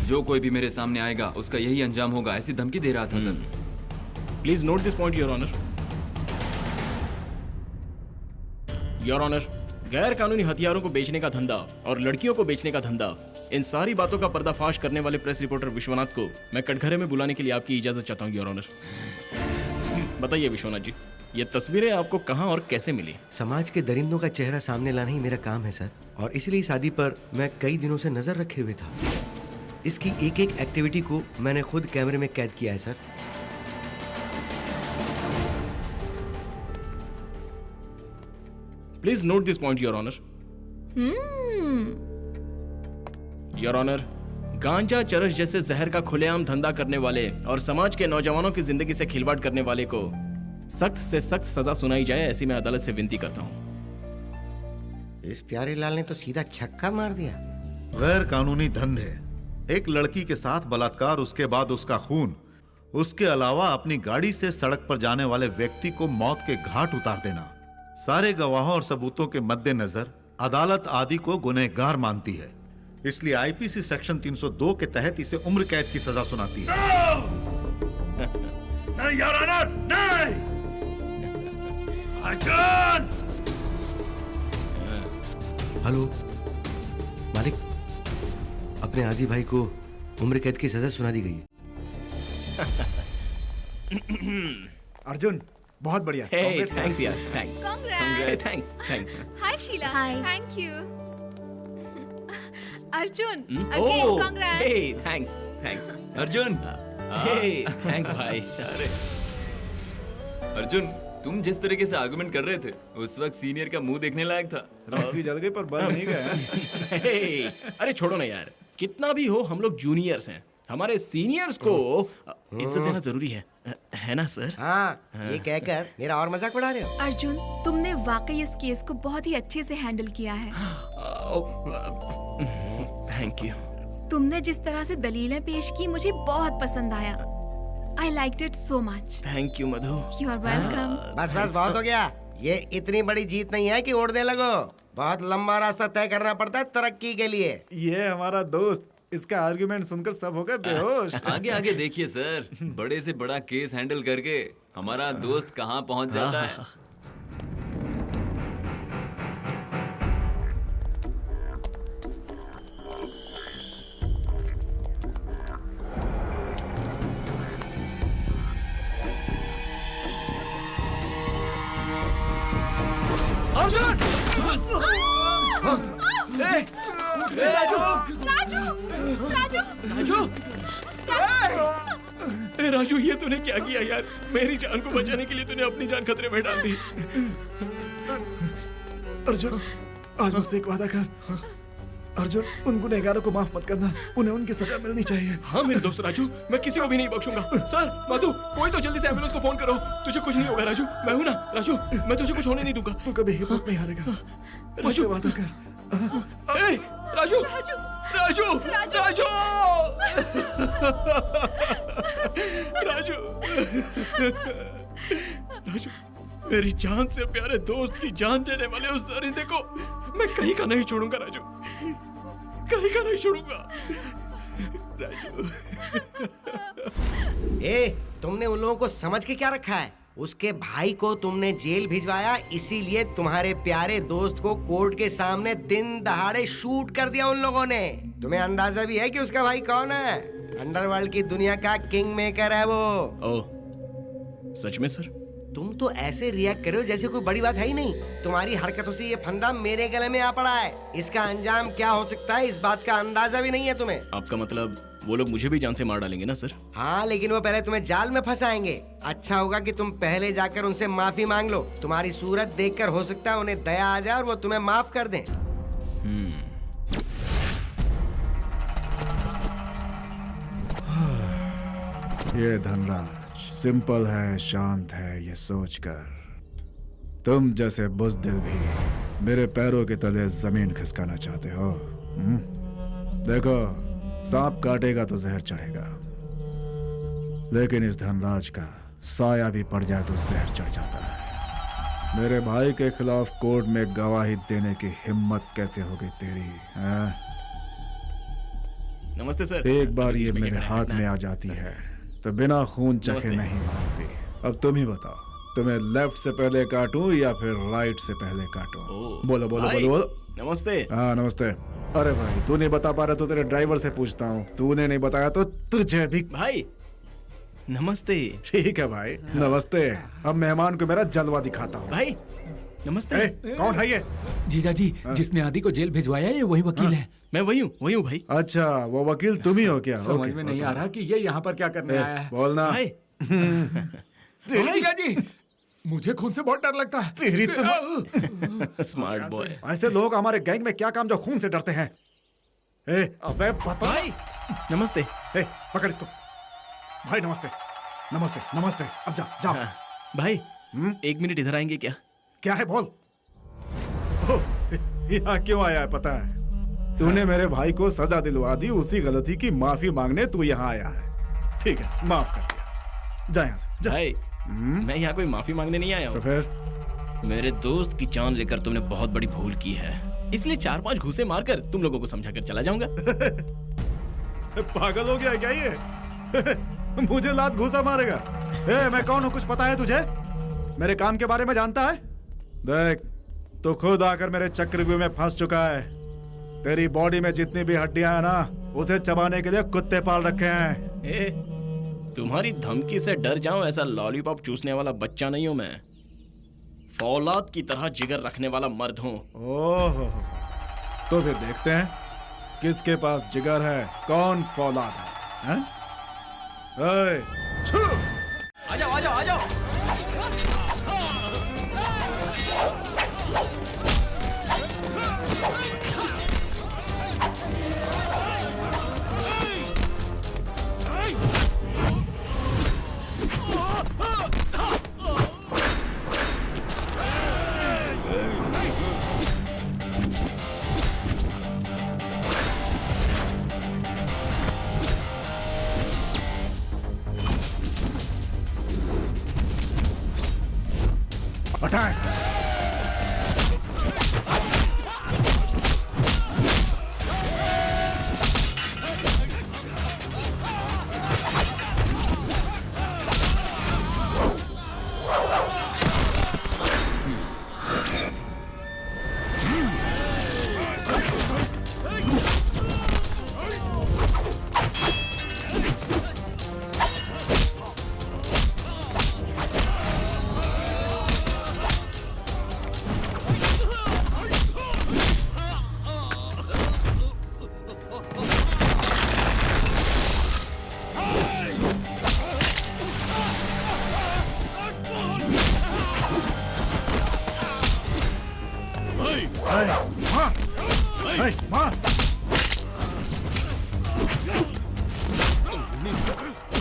जो कोई भी मेरे सामने आएगा उसका यही अंजाम होगा, ऐसी धमकी दे रहा था sir. Please note this point your honour. Your honour, गैर कानूनी हथियारों को बेचने का धंधा और लड़कियों को बेचने का धंधा, इन सारी बातों का पर्दाफाश करने वाले प्रेस रिपोर्टर विश्वनाथ को मैं कटघरे में बुलाने के लिए आपकी इजाजत चाहता हूँ योर ऑनर। बताइए विश्वनाथ जी, ये तस्वीरें आपको कहां और कैसे मिली? समाज के दरिंदों का चेहरा सामने लाना ही मेरा काम है सर, और इसलिए शादी पर मैं कई दिनों से नजर रखे हुए था। इसकी एक एक एक्टिविटी को मैंने खुद कैमरे में कैद किया है sir. Please note this point your honour. Your honour, गांजा चरस जैसे जहर का खुलेआम धंधा करने वाले और समाज के नौजवानों की जिंदगी से खिलवाड़ करने वाले को सख्त से सख्त सजा सुनाई जाए, ऐसी मैं अदालत से विनती करता हूं। इस प्यारे लाल ने तो सीधा छक्का मार दिया। गैर कानूनी धंधे, एक लड़की के साथ बलात्कार, उसके बाद उसका खून, उसके अलावा अपनी गाड़ी से सड़क पर जाने वाले व्यक्ति को मौत के घाट उतार देना, सारे गवाहों और सबूतों के मद्देनजर अदालत आदि को गुनहगार मानती है। इसलिए आईपीसी सेक्शन 302 के तहत इसे उम्र कैद की सजा सुनाती है। नहीं योर ऑनर, नहीं। अर्जुन! हेलो मालिक, अपने आदि भाई को उम्र कैद की सजा सुना दी गई है। अर्जुन, बहुत बढ़िया। Congrats, थैंक्स यार, thanks. Congrats. Thanks. Hi Sheela. Hi. Thank you. Arjun, oh, again congrats. Hey, thanks. Arjun! Hey, thanks भाई। अरे अर्जुन, तुम जिस तरीके से आर्गुमेंट कर रहे थे उस वक्त सीनियर का मुंह देखने लायक था। रस्सी जल गई पर बल नहीं गया। हे, अरे छोड़ो ना यार, कितना भी हो हम लोग जूनियर्स हैं, हमारे सीनियर्स को इज्जत देना जरूरी है ना सर? हाँ, ये कहकर मेरा और मजाक उड़ा रहे हो? अर्जुन, तुमने वाकई इस केस को बहुत ही अच्छे से हैंडल किया है। Thank you. तुमने जिस तरह से दलीलें पेश की मुझे बहुत पसंद आया। I liked it so much. Thank you Madhu. You are welcome. बस बस बहुत हो गया। ये इतनी बड़ी जीत नहीं है कि उड़ने लगो। बहुत लंबा रास्ता तय करना पड़ता है तरक्की के लिए। ये हमारा दोस्त, इसका आर्गुमेंट सुनकर सब हो गए बेहोश। आगे आगे देखिए सर, बड़े से बड़ा केस हैंडल करके हमारा दोस्त कहाँ पहुँच जाता है। राजू, ये तूने क्या किया यार? मेरी जान को बचाने के लिए तूने अपनी जान खतरे में डाल दी। अर्जुन, आज मुझसे एक वादा कर। अर्जुन, उन गुनहगारों को माफ मत करना, उन्हें उनकी सजा मिलनी चाहिए। हाँ मेरे दोस्त राजू, मैं किसी को भी नहीं बख्शूंगा। सर, मधु, कोई तो जल्दी से एम्बुलेंस को फोन करो। तुझे कुछ नहीं होगा राजू, मैं हूं ना। राजू, मैं तुझे कुछ होने नहीं दूंगा। तू कभी हिम्मत नहीं हारेगा, मुझसे वादा कर। ए, राजू, राजू, राजू, राजू, राजू, मेरी जान से प्यारे दोस्त की जान देने वाले उस दरिंदे को मैं कहीं का नहीं छोड़ूंगा राजू, कहीं का नहीं छोड़ूंगा राजू। तुमने उन लोगों को समझ के क्या रखा है? उसके भाई को तुमने जेल भिजवाया, इसीलिए तुम्हारे प्यारे दोस्त को कोर्ट के सामने दिन दहाड़े शूट कर दिया उन लोगों ने। तुम्हें अंदाजा भी है कि उसका भाई कौन है? अंडरवर्ल्ड की दुनिया का किंग मेकर है वो। ओह, सच में सर? तुम तो ऐसे रिएक्ट कर रहे हो जैसे कोई बड़ी बात है ही नहीं। तुम्हारी हरकतों से ये फंदा मेरे गले में आ पड़ा है। इसका अंजाम क्या हो सकता है, इस बात का अंदाजा भी नहीं है तुम्हें। आपका मतलब वो लोग मुझे भी जान से मार डालेंगे ना सर? हाँ, लेकिन वो पहले तुम्हें जाल में फंसाएंगे। अच्छा होगा कि तुम पहले जाकर उनसे माफी मांग लो। तुम्हारी सूरत देखकर हो सकता है उन्हें दया आ जाए और वो तुम्हें माफ कर दें। ये धनराज सिंपल है, शांत है, ये सोचकर तुम जैसे बुज़दिल भी मेरे पैरों के तले जमीन खिसकाना चाहते हो। देखो, सांप काटेगा तो जहर चढ़ेगा, लेकिन इस धनराज का साया भी पड़ जाए तो जहर चढ़ जाता है। मेरे भाई के खिलाफ कोर्ट में गवाही देने की हिम्मत कैसे होगी तेरी, हैं? नमस्ते सर। एक बार ये इसमें मेरे क्या हाथ करना में है? आ जाती है तो बिना खून चखे नमस्ते। नहीं मानती। अब तुम ही बताओ, तुम्हें लेफ्ट से पहले काटूं या फिर राइट से पहले काटूं? ओह, बोलो बोलो भाई, बोलो बोलो। नमस्ते। हाँ नमस्ते। अरे भाई, तू नहीं बता पा रहा तो तेरे ड्राइवर से पूछता हूँ, तूने नहीं बताया तो तुझे भी। भाई नमस्ते। ठीक है भाई, नमस्ते। अब मेहमान को मेरा जलवा दिखाता हूँ। भाई नमस्ते। ए, कौन है ये? जीजा जी, जिसने आदि को जेल भिजवाया है ये वही वकील है। मैं वही हूँ भाई। अच्छा, वो वकील तुम ही हो क्या? समझ ओके, में नहीं ओके। आ रहा कि ये यहाँ पर क्या करने आया है। बोलना। भाई जीजा जी, मुझे खून से बहुत डर लगता है। तेरी तुम स्मार्ट बॉय। ऐसे लोग हमारे गैंग में क्या काम जो खून से डरते हैं? ए, अबे बता। भाई नमस्ते। ए, पकड़ इसको। भाई नमस्ते नमस्ते नमस्ते। अब जा जाओ। हाँ, भाई 1 मिनट इधर आएंगे क्या? क्या है बोल। ओह, यहाँ क्यों आया है पता है? तूने मेरे भाई को सजा दिलवा दी, उसी गलती की माफी मांगने तू यहाँ आया है। ठीक है, माफ कर दिया। जा यहाँ से जा। भाई मैं यहाँ कोई माफी मांगने नहीं आया तो हूँ। फिर मेरे दोस्त की जान लेकर तुमने बहुत बड़ी भूल की है, इसलिए 4-5 घूंसे मारकर तुम लोगों को समझा कर चला जाऊंगा। पागल हो गया क्या ये? मुझे लात घूसा मारेगा? ए, मैं कौन हूँ कुछ पता है तुझे? मेरे काम के बारे में जानता है? देख, तू खुद आकर मेरे चक्रव्यूह में फंस चुका है। तेरी बॉडी में जितनी भी हड्डियां हैं ना, उसे चबाने के लिए कुत्ते पाल रखे हैं। ए, तुम्हारी धमकी से डर जाऊं ऐसा लॉलीपॉप चूसने वाला बच्चा नहीं हूं मैं। फौलाद की तरह जिगर रखने वाला मर्द हूं। ओह, तो फिर देखते हैं किसके पास जिगर है, कौन फौलाद है, हैं? ए, छू! आ जाओ आ जाओ आ जाओ। अटैक!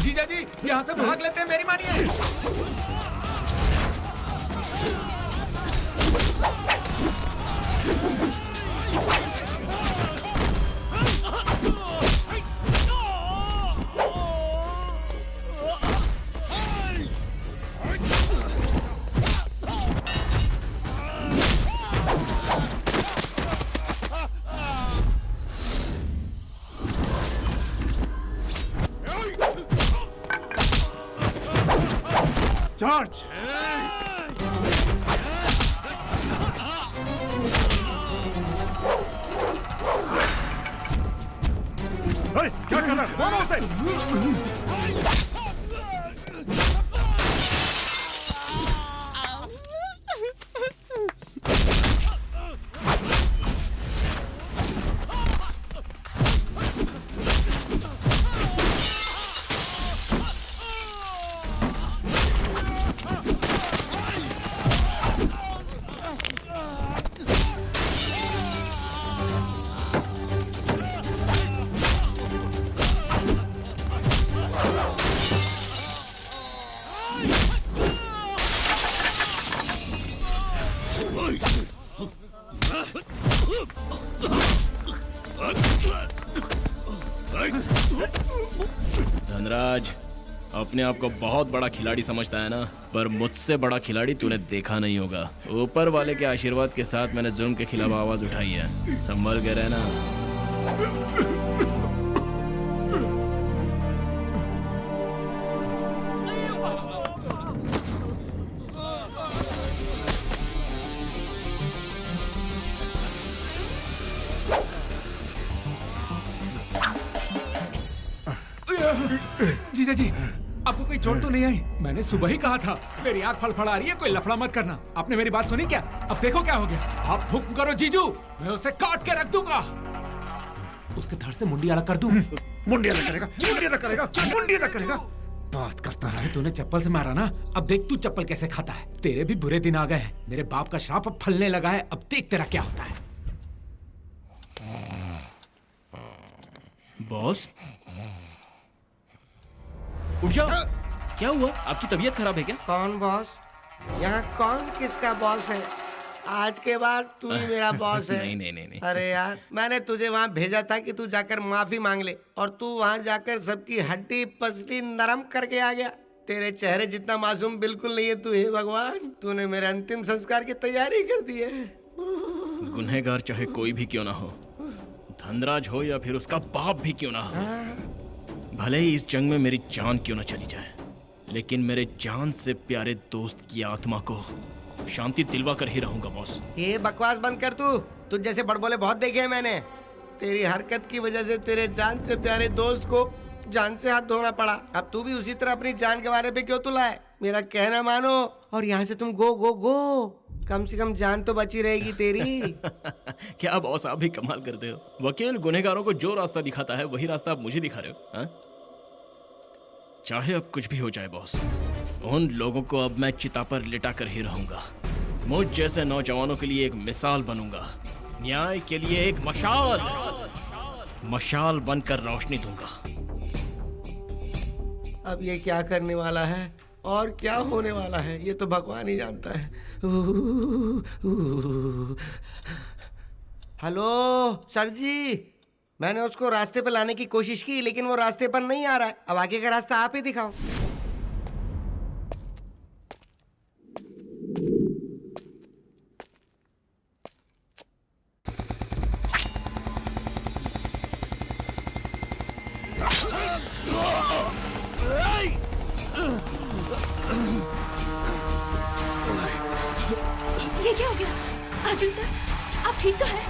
जीजा जी, यहाँ से भाग लेते हैं, मेरी मानिए। चार्ज! क्या कर रहा है? मारो उसे! धनराज अपने आप को बहुत बड़ा खिलाड़ी समझता है ना, पर मुझसे बड़ा खिलाड़ी तूने देखा नहीं होगा। ऊपर वाले के आशीर्वाद के साथ मैंने जुल्म के खिलाफ आवाज उठाई है, संभल के रहना। जीजा जी, आपको कोई चोट तो नहीं आई? मैंने सुबह ही कहा था, मेरी आंख फड़फड़ा रही है, कोई लफड़ा मत करना। आपने मेरी बात सुनी क्या? अब देखो क्या हो गया। आप हुक्म करो जीजू, मैं उसे काट के रख दूंगा। उसके धड़ से मुंडी अलग कर दूं। मुंडी अलग करेगा, मुंडी अलग करेगा, मुंडी अलग करेगा। बात करता है। तूने चप्पल से मारा ना, अब देख तू चप्पल कैसे खाता है। तेरे भी बुरे दिन आ गए हैं। मेरे बाप का श्राप अब फलने लगा है। अब देख तेरा क्या होता है। बॉस उठ जाओ। क्या हुआ? आपकी तबीयत खराब है क्या? कौन बॉस? यहाँ कौन किसका बॉस है? आज के बाद तू ही मेरा बॉस है। नहीं। अरे यार, मैंने तुझे वहाँ भेजा था कि तू जाकर माफी मांग ले, और तू वहाँ जाकर सबकी हड्डी पसली नरम करके आ गया। तेरे चेहरे जितना मासूम बिल्कुल नहीं है तू। हे भगवान, तूने मेरे अंतिम संस्कार की तैयारी कर दी है। गुनहगार चाहे कोई भी क्यों ना हो, धनराज हो या फिर उसका बाप भी क्यों ना हो, भले ही इस जंग में मेरी जान क्यों ना चली जाए, लेकिन मेरे जान से प्यारे दोस्त की आत्मा को शांति दिलवा कर ही रहूंगा बॉस। ये बकवास बंद कर। तू तुझ जैसे बड़बोले बहुत देखे हैं मैंने। तेरी हरकत की वजह से तेरे जान से प्यारे दोस्त को जान से हाथ धोना पड़ा। अब तू भी उसी तरह अपनी जान के बारे पे क्यों तुला है? मेरा कहना मानो और यहाँ से तुम गो गो गो। कम से कम जान तो बची रहेगी तेरी। क्या बॉस, आप भी कमाल करते हो। वकील गुनहगारों को जो रास्ता दिखाता है वही रास्ता आप मुझे दिखा रहे हो। हाँ? चाहे अब कुछ भी हो जाए बॉस, उन लोगों को अब मैं चिता पर लिटा कर ही रहूंगा। मुझ जैसे नौजवानों के लिए एक मिसाल बनूंगा, न्याय के लिए एक मशाल बनकर रोशनी दूंगा। अब ये क्या करने वाला है और क्या होने वाला है, ये तो भगवान ही जानता है। हेलो सर जी, मैंने उसको रास्ते पर लाने की कोशिश की, लेकिन वो रास्ते पर नहीं आ रहा है। अब आगे का रास्ता आप ही दिखाओ। ये क्या हो गया? अर्जुन सर, आप ठीक तो हैं?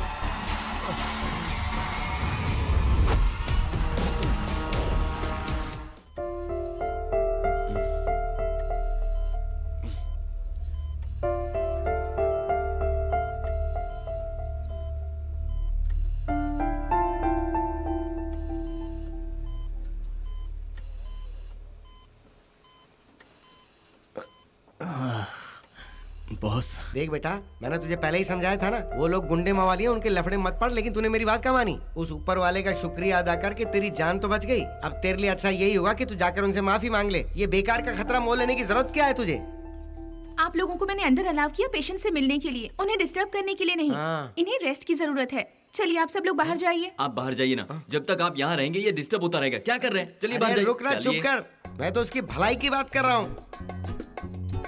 बॉस देख बेटा, मैंने तुझे पहले ही समझाया था ना, वो लोग गुंडे मवाली हैं, उनके लफड़े मत पड़। लेकिन तूने मेरी बात कहाँ मानी? उस ऊपर वाले का शुक्रिया अदा करके तेरी जान तो बच गई। अब तेरे लिए अच्छा यही होगा कि तू जाकर उनसे माफी मांग ले। ये बेकार का खतरा मोल लेने की जरूरत क्या है तुझे? आप लोगों को मैंने अंदर अलाउ किया पेशेंट से मिलने के लिए, उन्हें डिस्टर्ब करने के लिए नहीं। हाँ। इन्हें रेस्ट की जरूरत है। चलिए आप सब लोग बाहर जाइए। आप बाहर जाइए ना, जब तक आप यहाँ रहेंगे ये डिस्टर्ब होता रहेगा। क्या कर रहे हैं? चलिए बाहर अरे जाइए। रुक ना, चुप चलिए। कर। मैं तो उसकी भलाई की बात कर रहा हूँ।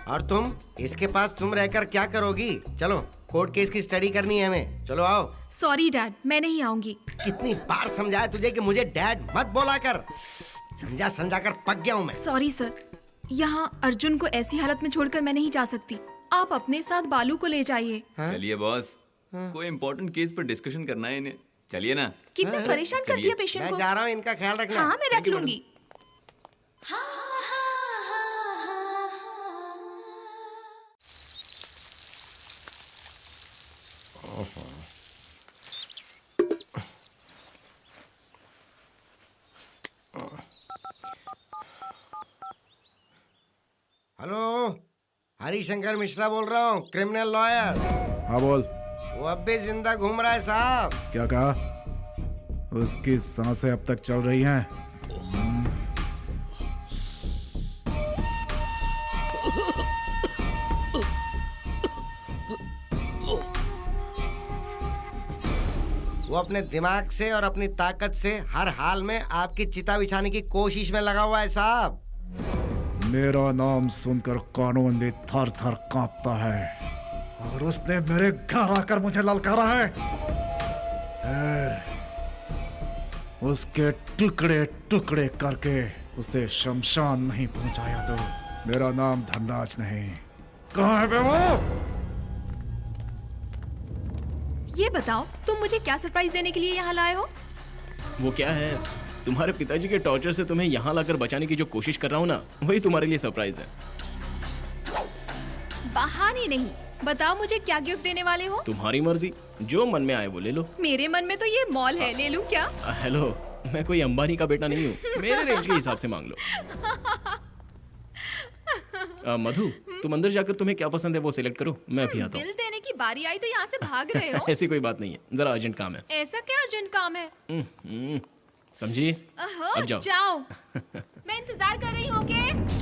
और तुम इसके पास तुम रहकर क्या करोगी? चलो, कोर्ट केस की स्टडी करनी है हमें। चलो आओ। सॉरी डैड, मैं नहीं आऊंगी। कितनी बार समझाया तुझे कि मुझे डैड मत बोला कर। समझा कर पक गया हूँ मैं। सॉरी सर, यहाँ अर्जुन को ऐसी हालत में छोड़कर मैं नहीं जा सकती। आप अपने साथ बालू को ले जाइए। चलिए बॉस, कोई इम्पोर्टेंट केस पर डिस्कशन करना है इन्हें। चलिए ना। कितना परेशान कर दिया पेशेंट मैं को। जा रहा हूँ, इनका ख्याल रखना। हाँ, मैं रख लूंगी। हेलो, हरिशंकर मिश्रा बोल रहा हूँ, क्रिमिनल लॉयर। हाँ बोल। वो अब भी जिंदा घूम रहा है साहब। क्या कहा? उसकी सांसें अब तक चल रही हैं। वो अपने दिमाग से और अपनी ताकत से हर हाल में आपकी चिता बिछाने की कोशिश में लगा हुआ है साहब। मेरा नाम सुनकर कानून भी थर थर कांपता है और उसने मेरे घर आकर मुझे ललकारा है। उसके टुकड़े टुकड़े करके उसे शमशान नहीं पहुंचाया तो मेरा नाम धनराज नहीं। कहाँ है बे वो? ये बताओ तुम मुझे क्या सरप्राइज देने के लिए यहाँ लाए हो? वो क्या है, तुम्हारे पिताजी के टॉर्चर से तुम्हें यहाँ लाकर बचाने की जो कोशिश कर रहा हूँ ना, वही तुम्हारे लिए सरप्राइज है। बहाने नहीं, बताओ मुझे क्या गिफ्ट देने वाले हो? तुम्हारी मर्जी, जो मन में आए वो ले लो। मेरे मन में तो ये मॉल है, ले लूं क्या? हेलो, मैं कोई अंबानी का बेटा नहीं हूँ, मेरे रेंज के हिसाब से मांग लो। मधु, तुम अंदर जाकर तुम्हें क्या पसंद है वो सिलेक्ट करो, मैं भी आता हूँ। बिल देने की बारी आई तो यहाँ से भाग रहे हो? ऐसी कोई बात नहीं है, जरा अर्जेंट काम है। ऐसा क्या अर्जेंट काम है? समझी? अब जाओ। जाओ। मैं इंतजार कर रही हूँ। ओके?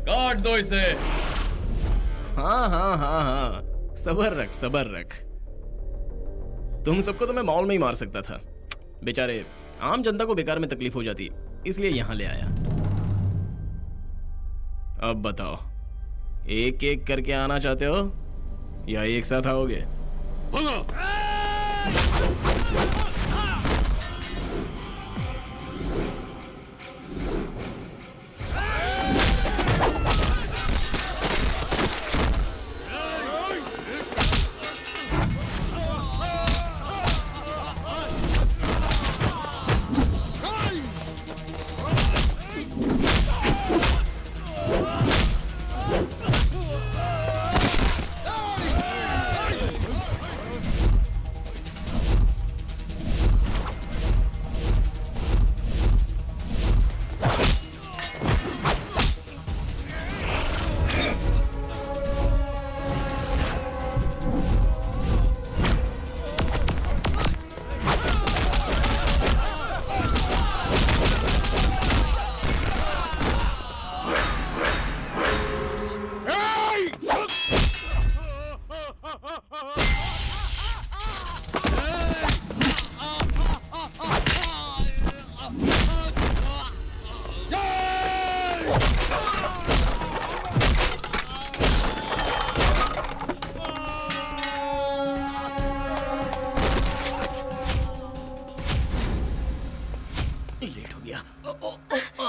काट दो इसे। हाँ हाँ हाँ हाँ, सबर रख सबर रख। तुम सबको तो मैं मॉल में ही मार सकता था, बेचारे आम जनता को बेकार में तकलीफ हो जाती, इसलिए यहां ले आया। अब बताओ, एक एक करके आना चाहते हो या एक साथ आओगे?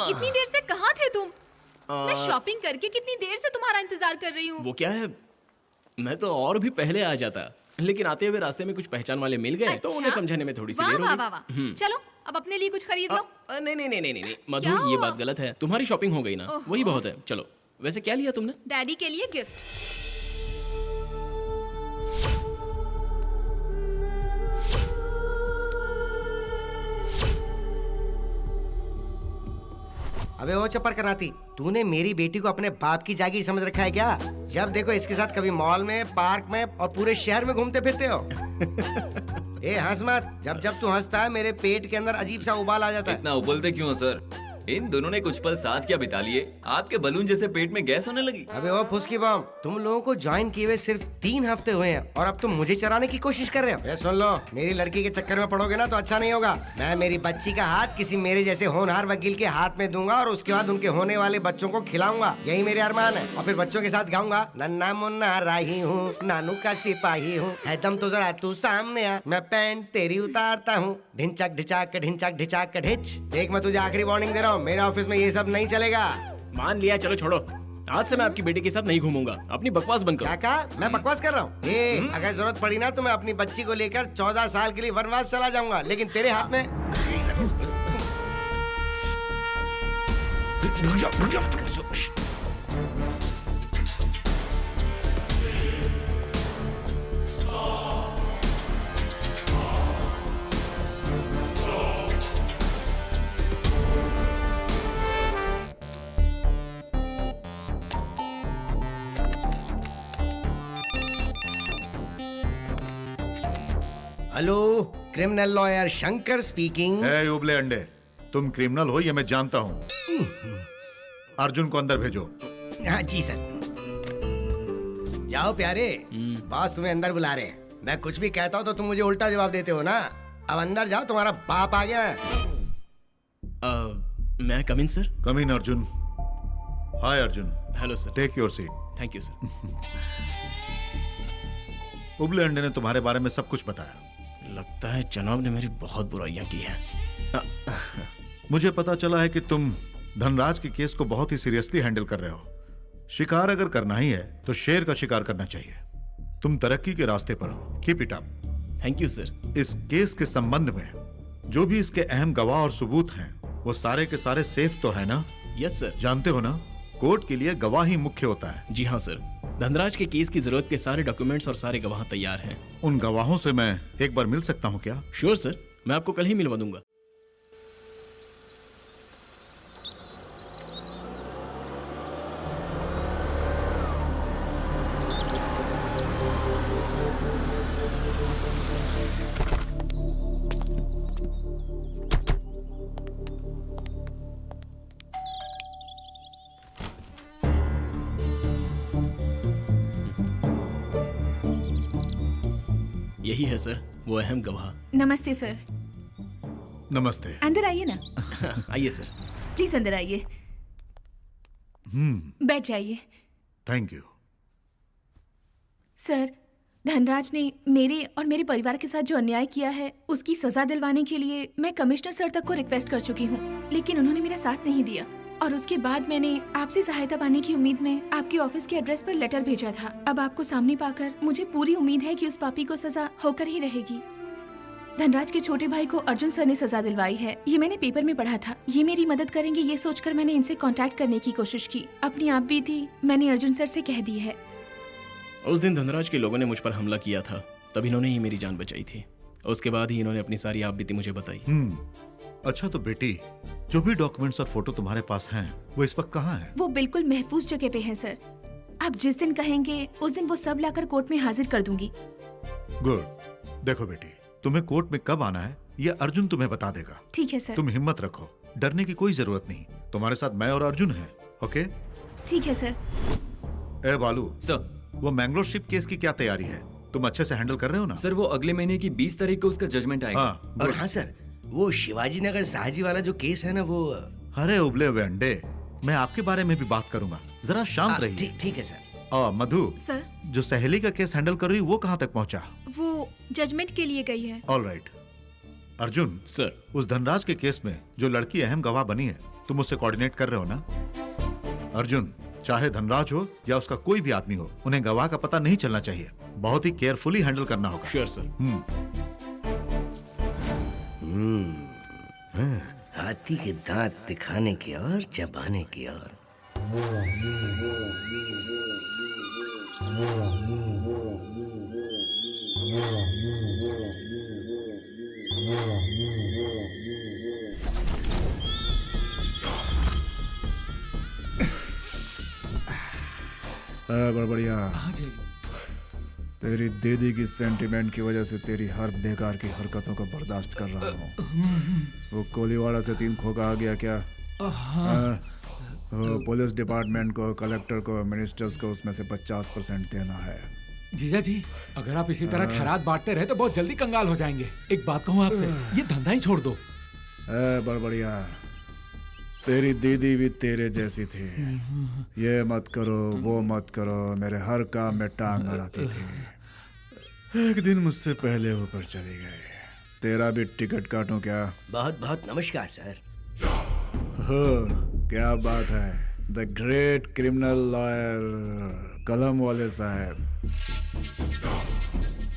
इतनी देर से कहाँ थे तुम? मैं शॉपिंग करके कितनी देर से तुम्हारा इंतजार कर रही हूँ। वो क्या है, मैं तो और भी पहले आ जाता, लेकिन आते हुए रास्ते में कुछ पहचान वाले मिल गए, तो उन्हें समझाने में थोड़ी सी देर हो गई। चलो अब अपने लिए कुछ खरीद लो। नहीं नहीं नहीं नहीं नहीं मधु, ये बात गलत है। तुम्हारी शॉपिंग हो गई ना, वही बहुत है। चलो, वैसे क्या लिया तुमने? डैडी के लिए गिफ्ट। अबे ओ चप्पर कराती, तूने मेरी बेटी को अपने बाप की जागीर समझ रखा है क्या? जब देखो इसके साथ कभी मॉल में, पार्क में और पूरे शहर में घूमते फिरते हो। ए हंस मत, जब जब तू हंसता है मेरे पेट के अंदर अजीब सा उबाल आ जाता है। इतना उबलते क्यों सर? इन दोनों ने कुछ पल साथ क्या बिता लिए, आपके बलून जैसे पेट में गैस होने लगी। अबे ओ फुसकी बम, तुम लोगों को ज्वाइन किए हुए सिर्फ 3 हफ्ते हुए हैं और अब तुम मुझे चराने की कोशिश कर रहे हो। ये सुन लो, मेरी लड़की के चक्कर में पड़ोगे ना तो अच्छा नहीं होगा। मैं मेरी बच्ची का हाथ किसी मेरे जैसे होनहार वकील के हाथ में दूंगा और उसके बाद उनके होने वाले बच्चों को खिलाऊंगा। यही मेरे अरमान है। और फिर बच्चों के साथ गाऊंगा, नन्ना मुन्ना राही हूँ, नानू का सिपाही हूँ, है दम तो जरा तू सामने आ, मैं पैंट तेरी उतारता हूँ, ढिंचक ढिचाक ढिंचक ढिचाक ढिच। देख मैं तुझे आखिरी वार्निंग दे रहा हूँ, मेरे ऑफिस में ये सब नहीं चलेगा। मान लिया, चलो छोड़ो। आज से मैं आपकी बेटी के साथ नहीं घूमूंगा। अपनी बकवास बंद क्या करो। कहा? मैं बकवास कर रहा हूँ? अगर जरूरत पड़ी ना तो मैं अपनी बच्ची को लेकर 14 साल के लिए वनवास चला जाऊंगा, लेकिन तेरे हाथ में। Hello, criminal lawyer Shankar speaking. है उबले अंडे, तुम क्रिमिनल हो ये मैं जानता हूँ। अर्जुन को अंदर भेजो। हाँ जी सर। जाओ प्यारे, बॉस तुम्हें अंदर बुला रहे हैं। मैं कुछ भी कहता हूँ तो तुम मुझे उल्टा जवाब देते हो ना। अब अंदर जाओ, तुम्हारा बाप आ गया है। मैं come in sir? Come in Arjun. Hi Arjun. Hello sir. Take your seat. Thank you sir. उबले अंडे ने तुम्हारे बारे में सब कुछ बताया। लगता है जनाब ने मेरी बहुत बुराइयां की हैं। मुझे पता चला है कि तुम धनराज के केस को बहुत ही सीरियसली हैंडल कर रहे हो। शिकार अगर करना ही है तो शेर का शिकार करना चाहिए। तुम तरक्की के रास्ते पर हो। Keep it up. Thank you sir. इस केस के संबंध में जो भी इसके अहम गवाह और सबूत हैं वो सारे के सारे सेफ तो है ना? Yes sir. जानते हो ना, कोर्ट के लिए गवाह ही मुख्य होता है। जी हाँ सर। धनराज के केस की जरूरत के सारे डॉक्यूमेंट्स और सारे गवाह तैयार हैं। उन गवाहों से मैं एक बार मिल सकता हूँ क्या? श्योर सर, मैं आपको कल ही मिलवा दूंगा। यही है सर वो अहम गवाह। नमस्ते सर। नमस्ते। अंदर आइए ना। आइए सर। प्लीज अंदर आइए। बैठ जाइए। Thank you. सर, धनराज ने मेरे और मेरे परिवार के साथ जो अन्याय किया है उसकी सजा दिलवाने के लिए मैं कमिश्नर सर तक को रिक्वेस्ट कर चुकी हूँ, लेकिन उन्होंने मेरा साथ नहीं दिया। और उसके बाद मैंने आपसे सहायता पाने की उम्मीद में आपके ऑफिस के एड्रेस पर लेटर भेजा था। अब आपको सामने पाकर मुझे पूरी उम्मीद है कि उस पापी को सजा होकर ही रहेगी। धनराज के छोटे भाई को अर्जुन सर ने सजा दिलवाई है, ये मैंने पेपर में पढ़ा था। ये मेरी मदद करेंगे ये सोचकर मैंने इनसे कांटेक्ट करने की कोशिश की। अपनी आप भी थी, मैंने अर्जुन सर से कह दी है। उस दिन धनराज के लोगों ने मुझ पर हमला किया था, तब इन्होंने ही मेरी जान बचाई थी। उसके बाद ही इन्होंने अपनी सारी आपबीती मुझे बताई। अच्छा तो बेटी, जो भी डॉक्यूमेंट्स और फोटो तुम्हारे पास हैं, वो इस वक्त कहाँ हैं? वो बिल्कुल महफूज जगह पे हैं सर। आप जिस दिन कहेंगे उस दिन वो सब लाकर कोर्ट में हाजिर कर दूंगी। गुड। देखो बेटी, तुम्हें कोर्ट में कब आना है ये अर्जुन तुम्हें बता देगा। ठीक है सर। तुम हिम्मत रखो, डरने की कोई जरूरत नहीं। तुम्हारे साथ मैं और अर्जुन हैं, ओके? ठीक है सर। ए बालू सर, वो मैंगलोर शिप केस की क्या तैयारी है? तुम अच्छे से हैंडल कर रहे हो ना? सर वो अगले महीने की 20 तारीख को उसका जजमेंट आएगा। हाँ, और हाँ सर, वो शिवाजी नगर साहजी वाला जो केस है ना वो। अरे उबले हुए अंडे, मैं आपके बारे में भी बात करूंगा, जरा शांत रहिए। ठीक है सर। मधु सर, जो सहेली का केस हैंडल कर रही वो कहाँ तक पहुँचा? वो जजमेंट के लिए गई है। All right. अर्जुन सर, उस धनराज के केस में जो लड़की अहम गवाह बनी है, तुम उससे कोऑर्डिनेट कर रहे हो ना? अर्जुन, चाहे धनराज हो या उसका कोई भी आदमी हो, उन्हें गवाह का पता नहीं चलना चाहिए। बहुत ही केयरफुली हैंडल करना होगा। Sure sir. हाथी के दांत दिखाने की और चबाने की और। बढ़िया। तेरी दीदी की सेंटिमेंट की वजह से तेरी हर बेकार की हरकतों को बर्दाश्त कर रहा हूँ। वो कोलीवाड़ा से 3 खोखा आ गया क्या? पुलिस डिपार्टमेंट को, कलेक्टर को, मिनिस्टर्स को उसमें से 50% देना है। जीजा जी, अगर आप इसी तरह खैरात बांटते रहे तो बहुत जल्दी कंगाल हो जाएंगे। एक बात कहूँ आपसे, ये धंधा ही छोड़ दो। बढ़िया, तेरी दीदी भी तेरे जैसी थी। ये मत करो, वो मत करो, मेरे हर काम में टांग अड़ाती थी। एक दिन मुझसे पहले ऊपर चली गई। तेरा भी टिकट काटूं क्या? बहुत बहुत नमस्कार सर। हो, क्या बात है? द ग्रेट क्रिमिनल लॉयर कलम वाले साहब।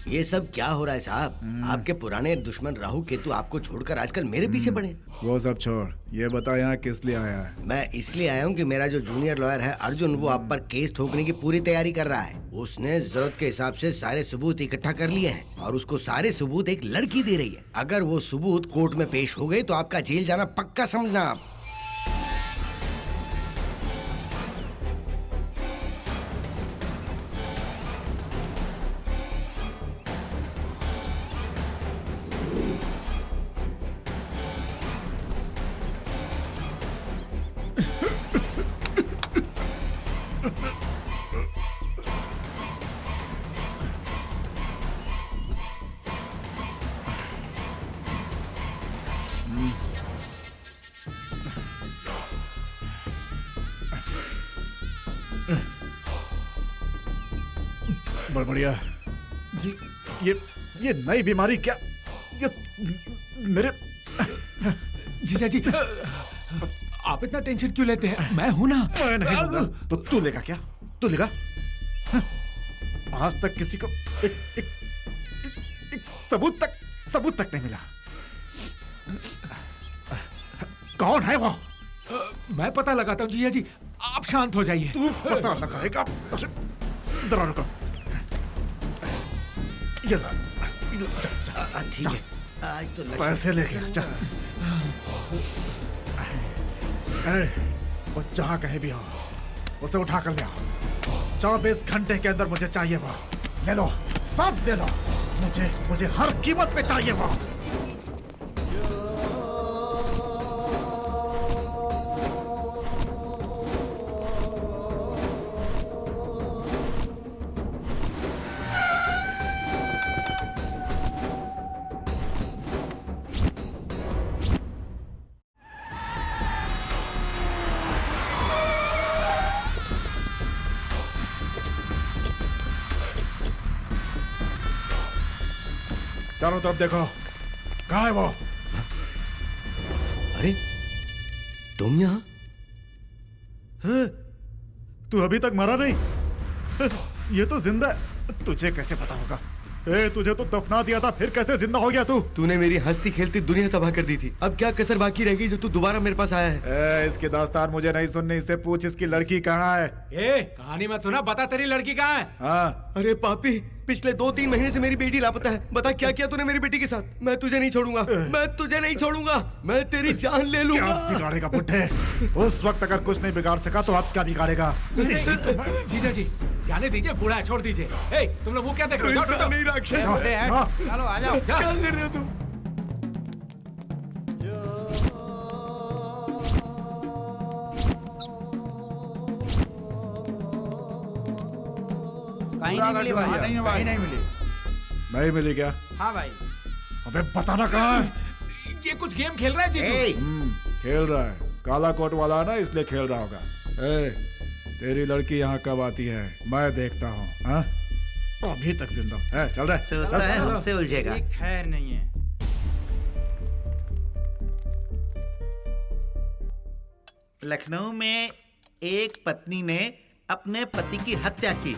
ये सब क्या हो रहा है साहब? आपके पुराने दुश्मन राहु केतु आपको छोड़कर आजकल मेरे पीछे पड़े। वो सब छोड़, ये बता यहाँ किस लिए आया है? मैं इसलिए आया हूँ कि मेरा जो जूनियर लॉयर है अर्जुन, वो आप पर केस ठोकने की पूरी तैयारी कर रहा है। उसने जरूरत के हिसाब से सारे सबूत इकट्ठा कर लिए हैं और उसको सारे सबूत एक लड़की दे रही है। अगर वो सबूत कोर्ट में पेश हो गए तो आपका जेल जाना पक्का समझना आप। बढ़िया जी। ये नई बीमारी क्या? ये मेरे जीजा जी, आप इतना टेंशन क्यों लेते हैं? मैं हूं ना। मैं नहीं लूंगा। तो तू लेगा क्या? तू लेगा? आज तक किसी को एक सबूत तक नहीं मिला। कौन है वो? मैं पता लगाता हूँ जीजा जी, आप शांत हो जाइए। तू पता लगाएगा? जरा रुको। ये ला। ठीक है, आज तो पैसे लेके जा। वो जहाँ कहीं भी हो उसे उठा कर ले आओ। 24 घंटे के अंदर मुझे चाहिए वो। ले लो, सब ले लो। मुझे हर कीमत पे चाहिए वो। चारों तरफ देखो, कहाँ है वो? अरे तुम यहाँ? तू अभी तक मरा नहीं? ये तो जिंदा है। तुझे कैसे पता होगा? तुझे तो दफना दिया था, फिर कैसे जिंदा हो गया तू? तूने मेरी हंसती खेलती दुनिया तबाह कर दी थी। अब क्या कसर बाकी रह गई जो तू दोबारा मेरे पास आया है? इसकी दास्तान मुझे नहीं सुननी, इससे पूछ इसकी लड़की कहाँ है। कहानी मत सुना, बता तेरी लड़की कहाँ है? हाँ। अरे पापी, पिछले 2-3 महीने से मेरी बेटी लापता है। बता क्या किया तूने मेरी बेटी के साथ? मैं तुझे नहीं छोड़ूंगा, मैं तुझे नहीं छोड़ूंगा, मैं तेरी जान ले लूंगा। क्या बिगाड़ेगा बुड्ढे? उस वक्त अगर कुछ नहीं बिगाड़ सका तो अब क्या बिगाड़ेगा? जीजा जी, जाने दीजिए, बूढ़ा है, छोड़ दीजिए। तुम लोग वो क्या देख रहे हो? नहीं राक्षस, चलो आ जाओ। क्या कर रहे हो तुम? कहीं नहीं मिली भाई, कहीं नहीं मिली। नहीं मिली क्या? हाँ भाई। अबे बताना कहाँ है? ये कुछ गेम खेल रहा है जीजू। खेल रहा है। काला कोट वाला ना, इसलिए खेल रहा होगा। तेरी लड़की यहाँ कब आती है मैं देखता हूँ। हाँ, अभी तक जिंदा है। चल रहा है, सोचता है हमसे उलझेगा। खैर नहीं है। लखनऊ में एक पत्नी ने अपने पति की हत्या की।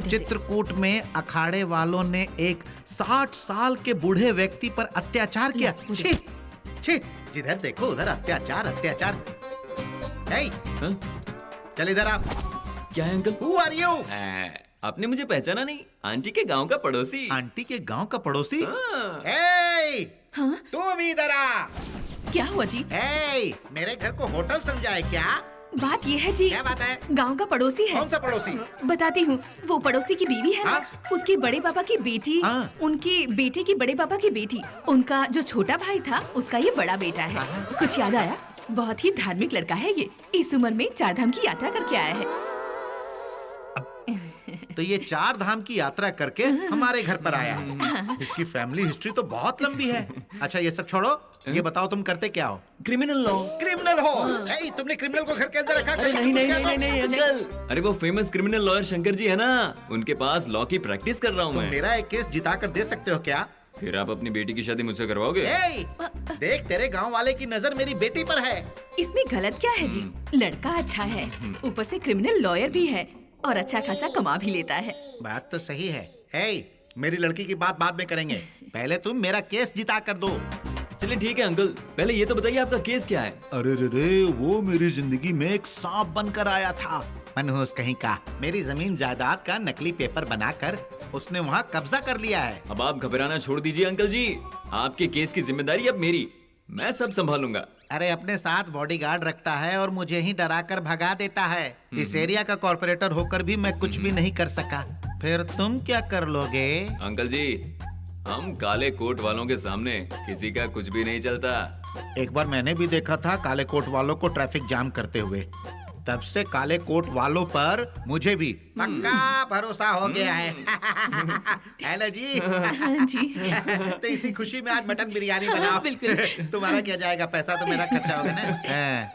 चित्रकूट में अखाड़े वालों ने एक 60 साल के बूढ़े व्यक्ति पर अत्याचार किया। छी, छी, जिधर देखो उधर अत्याचार अत्याचार। चल इधर आप। क्या है अंकल? Who are you? आपने मुझे पहचाना नहीं? आंटी के गांव का पड़ोसी। आंटी के गांव का पड़ोसी? हाँ। हाँ? तुम इधर आ। क्या हुआ जी? मेरे घर को होटल समझा है क्या? बात ये है जी। क्या बात है? गांव का पड़ोसी है। कौन सा पड़ोसी? बताती हूँ। वो पड़ोसी की बीवी है ना, उसके बड़े पापा की बेटी, उनके बेटे की बड़े पापा की बेटी, उनका जो छोटा भाई था उसका ये बड़ा बेटा है। कुछ याद आया? बहुत ही धार्मिक लड़का है ये। इस उम्र में 4 धाम की यात्रा करके आया है। तो ये 4 धाम की यात्रा करके हमारे घर पर आया है। इसकी फैमिली हिस्ट्री तो बहुत लंबी है। अच्छा ये सब छोड़ो, ये बताओ तुम करते क्या हो? Criminal law. क्रिमिनल हो? तुमने क्रिमिनल को घर के अंदर रखा? नहीं अंकल। अरे वो famous criminal lawyer Shankar ji है ना, उनके पास लॉ की प्रैक्टिस कर रहा हूँ तुम मैं। मेरा एक केस जिता कर दे सकते हो क्या? फिर आप अपनी बेटी की शादी मुझसे करवाओगे? ए, देख तेरे गांव वाले की नजर मेरी बेटी पर है। इसमें गलत क्या है जी? लड़का अच्छा है, ऊपर से क्रिमिनल लॉयर भी है और अच्छा खासा कमा भी लेता है। बात तो सही है। मेरी लड़की की बात बाद में करेंगे, पहले तुम मेरा केस जिता कर दो। चलिए ठीक है अंकल, पहले ये तो बताइए आपका केस क्या है? अरे रे, वो मेरी जिंदगी में एक सांप बनकर आया था। मनहूस कहीं का, मेरी जमीन जायदाद का नकली पेपर बनाकर उसने वहाँ कब्जा कर लिया है। अब आप घबराना छोड़ दीजिए अंकल जी, आपके केस की जिम्मेदारी अब मेरी, मैं सब संभालूंगा। अरे अपने साथ बॉडीगार्ड रखता है और मुझे ही डरा कर भगा देता है। इस एरिया का कॉर्पोरेटर होकर भी मैं कुछ भी नहीं कर सका, फिर तुम क्या कर लोगे? अंकल जी, हम काले कोट वालों के सामने किसी का कुछ भी नहीं चलता। एक बार मैंने भी देखा था काले कोट वालों को ट्रैफिक जाम करते हुए, तब से काले कोट वालों पर मुझे भी पक्का भरोसा हो गया है। हेलो जी। हाँ जी। तो इसी खुशी में आज मटन बिरयानी बनाओ। बिल्कुल। तुम्हारा क्या जाएगा, पैसा तो मेरा खर्चा होगा ना। हाँ।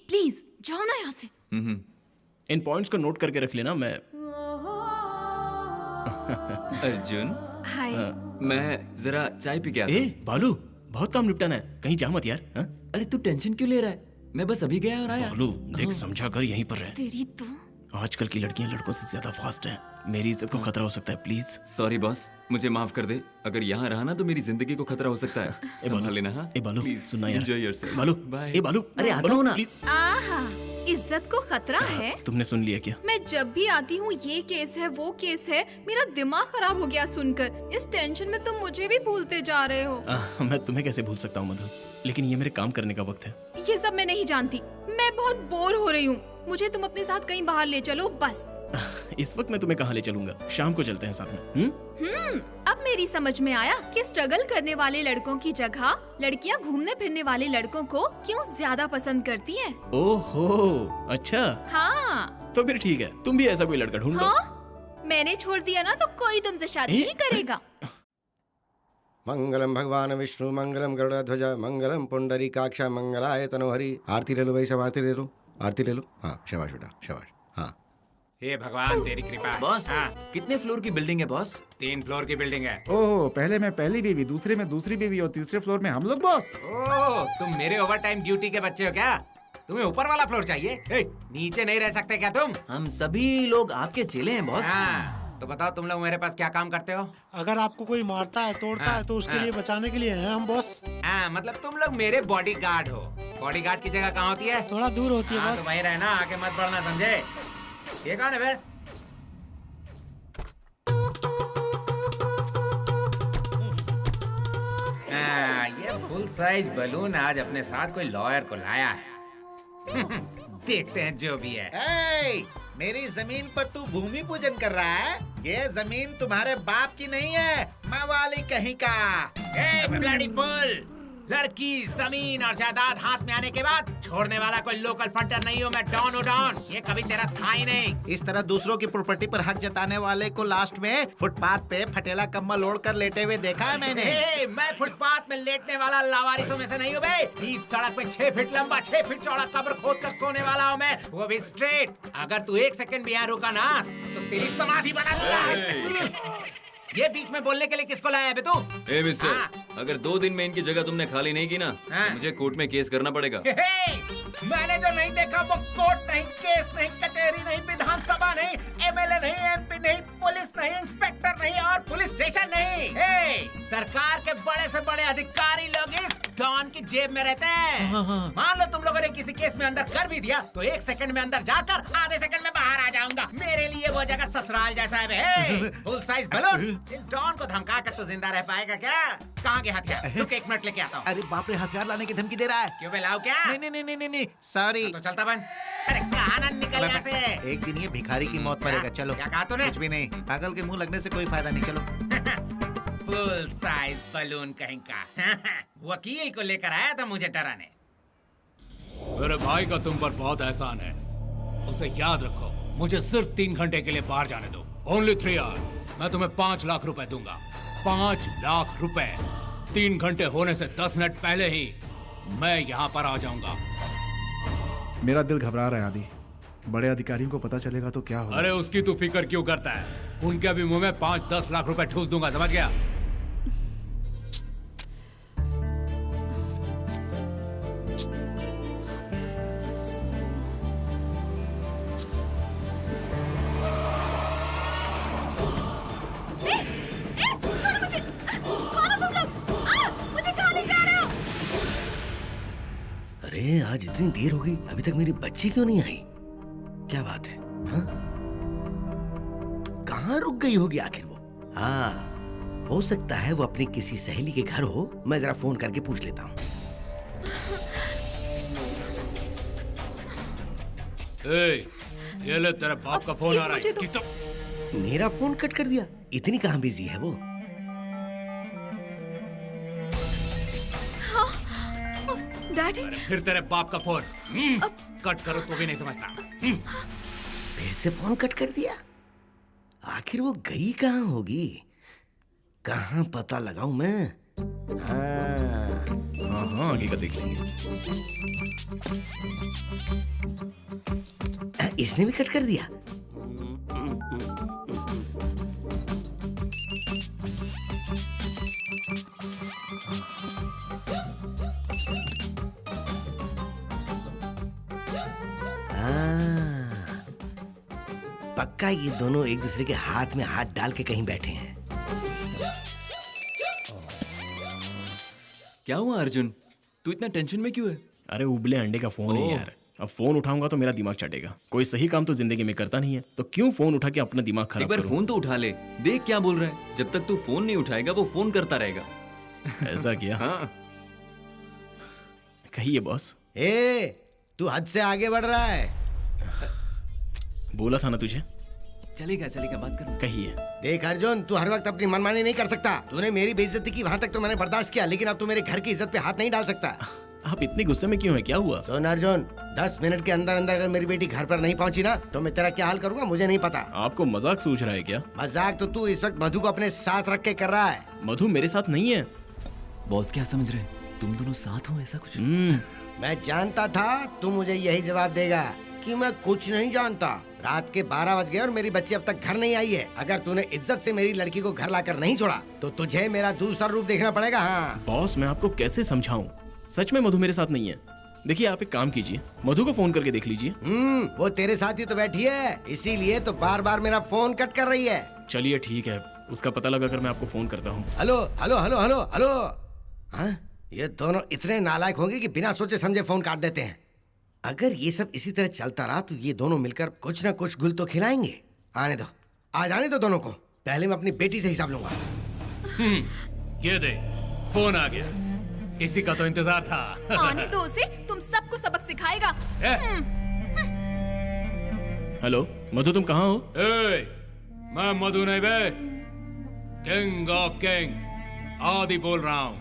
प्लीज जाओ ना यहाँ से। इन पॉइंट्स को नोट करके रख लेना। मैं अर्जुन, हाय। मैं जरा चाय पी के आता ए हूँ। बालू, बहुत काम निपटाना है, कहीं जा मत यार। हाँ? अरे तू टेंशन क्यों ले रहा है? मैं बस अभी गया और आया। बालू देख, समझा कर यहीं पर रह। तेरी तो आजकल की लड़कियां लड़कों से ज्यादा फास्ट हैं, मेरी इज्जत को खतरा हो सकता है, प्लीज। सॉरी बॉस, मुझे माफ कर दे। अगर यहाँ रहा ना तो मेरी जिंदगी को खतरा हो सकता है। संभाल लेना। हाँ ए बालू सुनना यार। Enjoy yourself. बालू, बाय। ए बालू, अरे आता हूँ ना। प्लीज। आहा, इज्जत को खतरा है। तुमने सुन लिया क्या? मैं जब भी आती हूँ ये केस है वो केस है, मेरा दिमाग खराब हो गया सुनकर। इस टेंशन में तुम मुझे भी भूलते जा रहे हो। मैं तुम्हें कैसे भूल सकता हूँ मधु, लेकिन ये मेरे काम करने का वक्त है। ये सब मैं नहीं जानती, मैं बहुत बोर हो रही हूँ। मुझे तुम अपने साथ कहीं बाहर ले चलो बस। इस वक्त मैं तुम्हें कहाँ ले चलूंगा? शाम को चलते हैं साथ में। अब मेरी समझ में आया कि स्ट्रगल करने वाले लड़कों की जगह लड़कियाँ घूमने फिरने वाले लड़कों को क्यों ज्यादा पसंद करती हैं। ओहो, अच्छा। हाँ तो फिर ठीक है, तुम भी ऐसा कोई लड़का ढूंढ लो। हाँ, मैंने छोड़ दिया ना तो कोई तुमसे शादी नहीं करेगा। मंगलम भगवान विष्णु, मंगलम गरुड़ध्वज, मंगलम पुंडरीकाक्ष, मंगलाय तनोहरि। आरती ले लो भाई, सब आरती ले लो, आरती ले लो। हाँ शाबाश बेटा, शाबाश। हाँ हे भगवान तेरी कृपा। बॉस, हाँ, कितने फ्लोर की बिल्डिंग है बॉस? 3 फ्लोर की बिल्डिंग है। ओह, पहले में पहली बीवी, दूसरे में दूसरी बीवी और तीसरे फ्लोर में हम लोग बॉस। ओह, तुम मेरे ओवर टाइम ड्यूटी के बच्चे हो क्या? तुम्हें ऊपर वाला फ्लोर चाहिए? हे, नीचे नहीं रह सकते क्या तुम? हम सभी लोग आपके चेले हैं बॉस। हाँ, तो बताओ तुम लोग मेरे पास क्या काम करते हो? अगर आपको कोई मारता है तोड़ता है तो उसके लिए बचाने के लिए हैं हम बॉस। हाँ, मतलब तुम लोग मेरे बॉडीगार्ड हो। बॉडीगार्ड की जगह कहाँ होती है? थोड़ा दूर होती है हाँ, बॉस। तो वहीं रहना, आगे मत बढ़ना, समझे? ये कौन है बे? हाँ, ये फुल साइज बलून आज अपने साथ कोई लॉयर को लाया है। देखते हैं जो भी है। ए, मेरी जमीन पर तू भूमि पूजन कर रहा है? ये जमीन तुम्हारे बाप की नहीं है, मवाली कहीं का। ए, ब्लडी फुल! लड़की, जमीन और जायदाद हाथ में आने के बाद छोड़ने वाला कोई लोकल फंटर नहीं हूँ मैं, डॉन हूँ डॉन। ये कभी तेरा था ही नहीं। इस तरह दूसरों की प्रॉपर्टी पर हक जताने वाले को लास्ट में फुटपाथ पे फटेला कम्बल ओढ़ कर लेटे हुए देखा है मैंने। ए, मैं फुटपाथ में लेटने वाला लावारिसों में से नहीं हूँ बे। बीच सड़क पे 6 फीट लंबा 6 फीट चौड़ा कब्र खोद कर सोने वाला हूँ मैं, वो भी स्ट्रेट। अगर तू 1 सेकंड भी यहाँ रुका ना तो तेरी समाधि बना दूंगा। ये बीच में बोलने के लिए किसको लाया है बे तू? ए मिस्टर, हाँ। अगर 2 दिन में इनकी जगह तुमने खाली नहीं की ना हाँ। तो मुझे कोर्ट में केस करना पड़ेगा। मैंने जो नहीं देखा वो कोर्ट नहीं, केस नहीं, कचहरी नहीं, विधानसभा नहीं, एमएलए नहीं, एमपी नहीं, पुलिस नहीं, इंस्पेक्टर नहीं और पुलिस स्टेशन नहीं। हे, सरकार के बड़े से बड़े अधिकारी लोग इस डॉन की जेब में रहते हैं। मान लो तुम लोगों ने किसी केस में अंदर कर भी दिया तो 1 सेकंड में अंदर जाकर आधे सेकंड में बाहर आ जाऊंगा। मेरे लिए वो जगह ससुराल जैसा है बे। Full size balloon. इस डॉन को धमका कर तो जिंदा रह पाएगा क्या? कहाँ के हथियार? रुक 1 मिनट लेके आता हूँ। अरे बाप रे, हथियार लाने की धमकी दे रहा है। क्यों बे, लाओ क्या? नहीं, सॉरी। तो चलता बन। अरे कहाँ ना निकल यहाँ से। एक दिन ये भिखारी की मौत मरेगा। चलो। क्या कहा तूने? कुछ भी नहीं, पागल के मुंह लगने से कोई फायदा नहीं। चलो। फुल साइज बलून कहीं का। वकील को लेकर आया था मुझे डराने। मेरे भाई का तुम पर बहुत एहसान है, उसे याद रखो। मुझे सिर्फ 3 घंटे के लिए बाहर जाने दो। Only 3 hours. मैं तुम्हें 5 लाख रुपए दूंगा। 5 लाख रुपए। 3 घंटे होने से 10 मिनट पहले ही मैं यहाँ पर आ जाऊंगा। मेरा दिल घबरा रहा है आदि। बड़े अधिकारियों को पता चलेगा तो क्या होगा? अरे उसकी तू फिक्र क्यों करता है? उनके भी मुंह में 5-10 लाख रुपए ठूस दूंगा, समझ गया? अरे आज इतनी देर हो गई, अभी तक मेरी बच्ची क्यों नहीं आई? क्या बात है? हाँ? कहाँ रुक गई होगी आखिर वो? हाँ, हो सकता है वो अपनी किसी सहेली के घर हो। मैं जरा फोन करके पूछ लेता हूँ। ये ले, तेरे बाप का फोन आ रहा है। इसकी तो मेरा फोन कट कर दिया। इतनी कहाँ बिजी है वो? डैडी, फिर तेरे बाप का फोन कट करो तो भी नहीं समझता। फिर से फोन कट कर दिया। आखिर वो गई कहाँ होगी? कहाँ पता लगाऊं मैं? हाँ, आगे का देख लेंगे। इसने भी कट कर दिया। पक्का ये दोनों एक दूसरे के हाथ में हाथ डाल के कहीं बैठे हैं। क्या हुआ अर्जुन, तू इतना टेंशन में क्यों है? अरे उबले अंडे का फोन है यार। अब फोन उठाऊंगा तो मेरा दिमाग चटेगा। कोई सही काम तो जिंदगी में करता नहीं है, तो क्यों फोन उठा के अपना दिमाग खराब एक बार करूं? फोन तो उठा ले, देख क्या बोल रहा है। जब तक तू फोन नहीं उठाएगा वो फोन करता रहेगा। ऐसा किया? हाँ। कहिए बॉस। तू हद से आगे बढ़ रहा है। बोला था ना तुझे। चलेगा बात करो। कहिए। देख अर्जुन, तू हर वक्त अपनी मनमानी नहीं कर सकता। तूने मेरी बेइज्जती की, वहाँ तक तो मैंने बर्दाश्त किया, लेकिन अब तू मेरे घर की इज्जत पे हाथ नहीं डाल सकता। आप इतने गुस्से में क्यों हैं? क्या हुआ? सुन अर्जुन, 10 मिनट के अंदर अंदर अगर मेरी बेटी घर पर नहीं पहुंची ना तो मैं तेरा क्या हाल करूंगा मुझे नहीं पता। आपको मजाक सूझ रहा है क्या? मजाक तो तू इस वक्त मधु को अपने साथ रख के कर रहा है। मधु मेरे साथ नहीं है। बॉस क्या समझ रहे? तुम दोनों साथ हो ऐसा कुछ? मैं जानता था तू मुझे यही जवाब देगा कि मैं कुछ नहीं जानता। रात के 12 बज गए और मेरी बच्ची अब तक घर नहीं आई है। अगर तूने इज्जत से मेरी लड़की को घर लाकर नहीं छोड़ा तो तुझे मेरा दूसरा रूप देखना पड़ेगा। हाँ बॉस, मैं आपको कैसे समझाऊं? सच में मधु मेरे साथ नहीं है। देखिए, आप एक काम कीजिए, मधु को फोन करके देख लीजिए। वो तेरे साथ ही तो बैठी है, इसीलिए तो बार बार मेरा फोन कट कर रही है। चलिए ठीक है, उसका पता लगा कर मैं आपको फोन करता हूँ। Hello hello hello hello hello. हाँ, ये दोनों इतने नालायक होंगे कि बिना सोचे समझे फोन काट देते हैं। अगर ये सब इसी तरह चलता रहा तो ये दोनों मिलकर कुछ न कुछ गुल तो खिलाएंगे। आने दो, आ जाने दो दोनों को। पहले मैं अपनी बेटी से हिसाब लूंगा। ये दे, फोन आ गया। इसी का तो इंतजार था। आने दो उसे, तुम सबको सबक सिखाएगा। हेलो मधु, तुम कहाँ हो? मैं मधु नहीं बे, किंग ऑफ किंग आदि बोल रहा हूँ।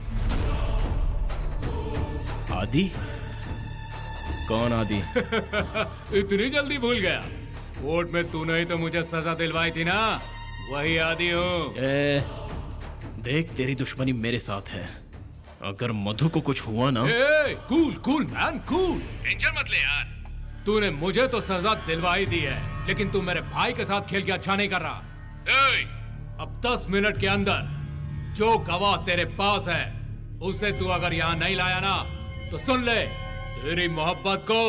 आदि? कौन आदि? इतनी जल्दी भूल गया? कोर्ट में तूने ही तो मुझे सजा दिलवाई थी ना, वही आदि हूँ। देख, तेरी दुश्मनी मेरे साथ है। अगर मधु को कुछ हुआ ना। Cool cool man, cool, tension मत ले यार। तूने मुझे तो सजा दिलवाई दी है, लेकिन तू मेरे भाई के साथ खेल के अच्छा नहीं कर रहा। अब 10 मिनट के अंदर जो गवाह तेरे पास है उसे तू अगर यहाँ नहीं लाया ना तो सुन ले, तेरी मोहब्बत को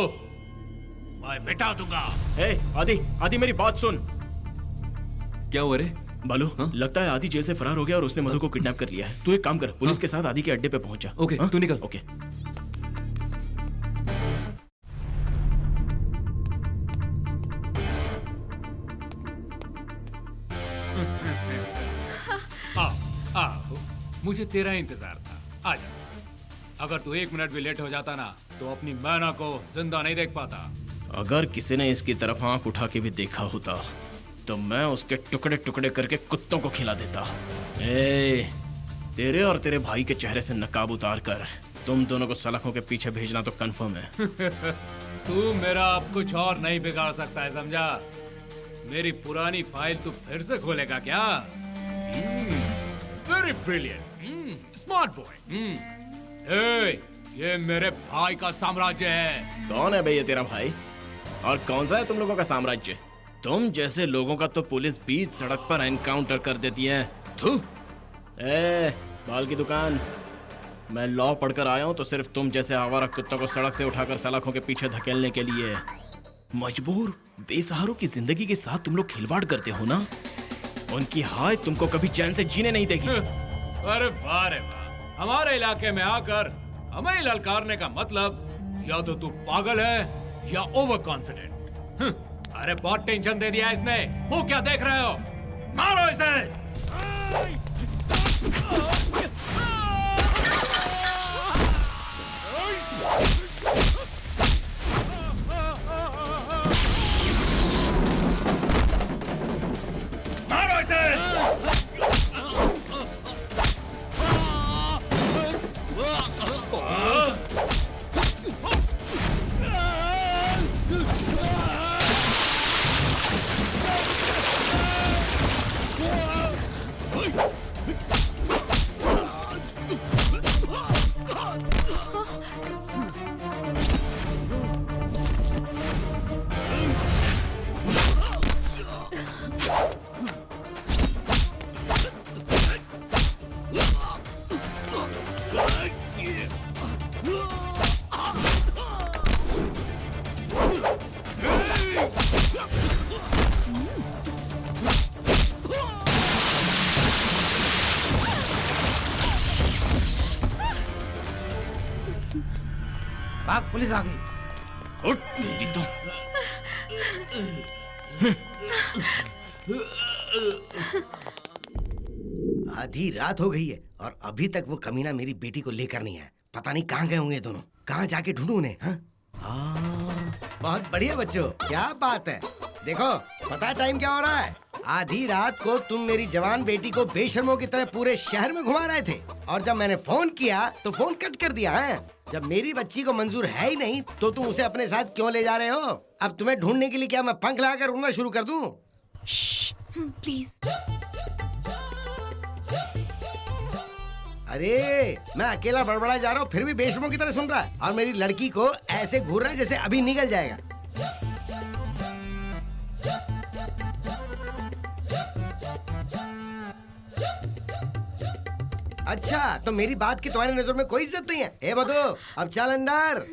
मैं मिटा दूंगा। आदि, आदि मेरी बात सुन। क्या हुआ रे? बालू, लगता है आदि जेल से फरार हो गया और उसने मधु को किडनैप कर लिया है। तू एक काम कर, पुलिस के साथ आदि के अड्डे पे पहुंच जा। ओके, तू निकल। ओके। आओ, मुझे तेरा इंतजार था। आजा। अगर तू 1 मिनट भी लेट हो जाता ना तो अपनी मैना को जिंदा नहीं देख पाता। अगर किसी ने इसकी तरफ आंख उठा के भी देखा होता तो मैं उसके टुकड़े टुकड़े करके कुत्तों को खिला देता। तेरे और तेरे भाई के चेहरे से नकाब उतार कर तुम दोनों को सलाखों के पीछे भेजना तो कंफर्म है। तू मेरा अब कुछ और नहीं बिगाड़ सकता है, समझा? मेरी पुरानी फाइल तू फिर से खोलेगा क्या? Very brilliant, smart boy. ये मेरे भाई का साम्राज्य है। कौन है भैया तेरा भाई? और कौन सा है तुम लोगों का साम्राज्य? तुम जैसे लोगों का तो पुलिस बीच सड़क पर एनकाउंटर कर देती है। थू। बाल की दुकान। मैं लॉ पढ़कर आया हूँ तो सिर्फ तुम जैसे आवारा कुत्तों को सड़क से उठाकर सलाखों के पीछे धकेलने के लिए। मजबूर बेसहारों की जिंदगी के साथ तुम लोग खिलवाड़ करते हो ना, उनकी हाय तुमको कभी चैन से जीने नहीं देगी। अरे वाह रे वाह, हमारे इलाके में आकर हमें ललकारने का मतलब या तो तू पागल है या ओवर कॉन्फिडेंट। अरे बहुत टेंशन दे दिया इसने। वो क्या देख रहे हो? मारो इसे। मारो इसे। भाग, पुलिस आ गई। उठ, तेरी तो। आधी रात हो गई है और अभी तक वो कमीना मेरी बेटी को लेकर नहीं आया। पता नहीं कहाँ गए होंगे दोनों। कहाँ जाके ढूंढूं उन्हें? बहुत बढ़िया बच्चों, क्या बात है। देखो, पता टाइम क्या हो रहा है? आधी रात को तुम मेरी जवान बेटी को बेशर्मों की तरह पूरे शहर में घुमा रहे थे और जब मैंने फोन किया तो फोन कट कर दिया है। जब मेरी बच्ची को मंजूर है ही नहीं तो तुम उसे अपने साथ क्यों ले जा रहे हो? अब तुम्हें ढूंढने के लिए क्या मैं पंख लगाकर उड़ना शुरू कर दूं? प्लीज। अरे मैं अकेला बड़बड़ा जा रहा हूँ फिर भी बेशर्मों की तरह सुन रहा है और मेरी लड़की को ऐसे घूर रहा है जैसे अभी निकल जाएगा। अच्छा, तो मेरी बात की तुम्हारी नजर में कोई इज्जत नहीं है? ए मधु, अब चल अंदर।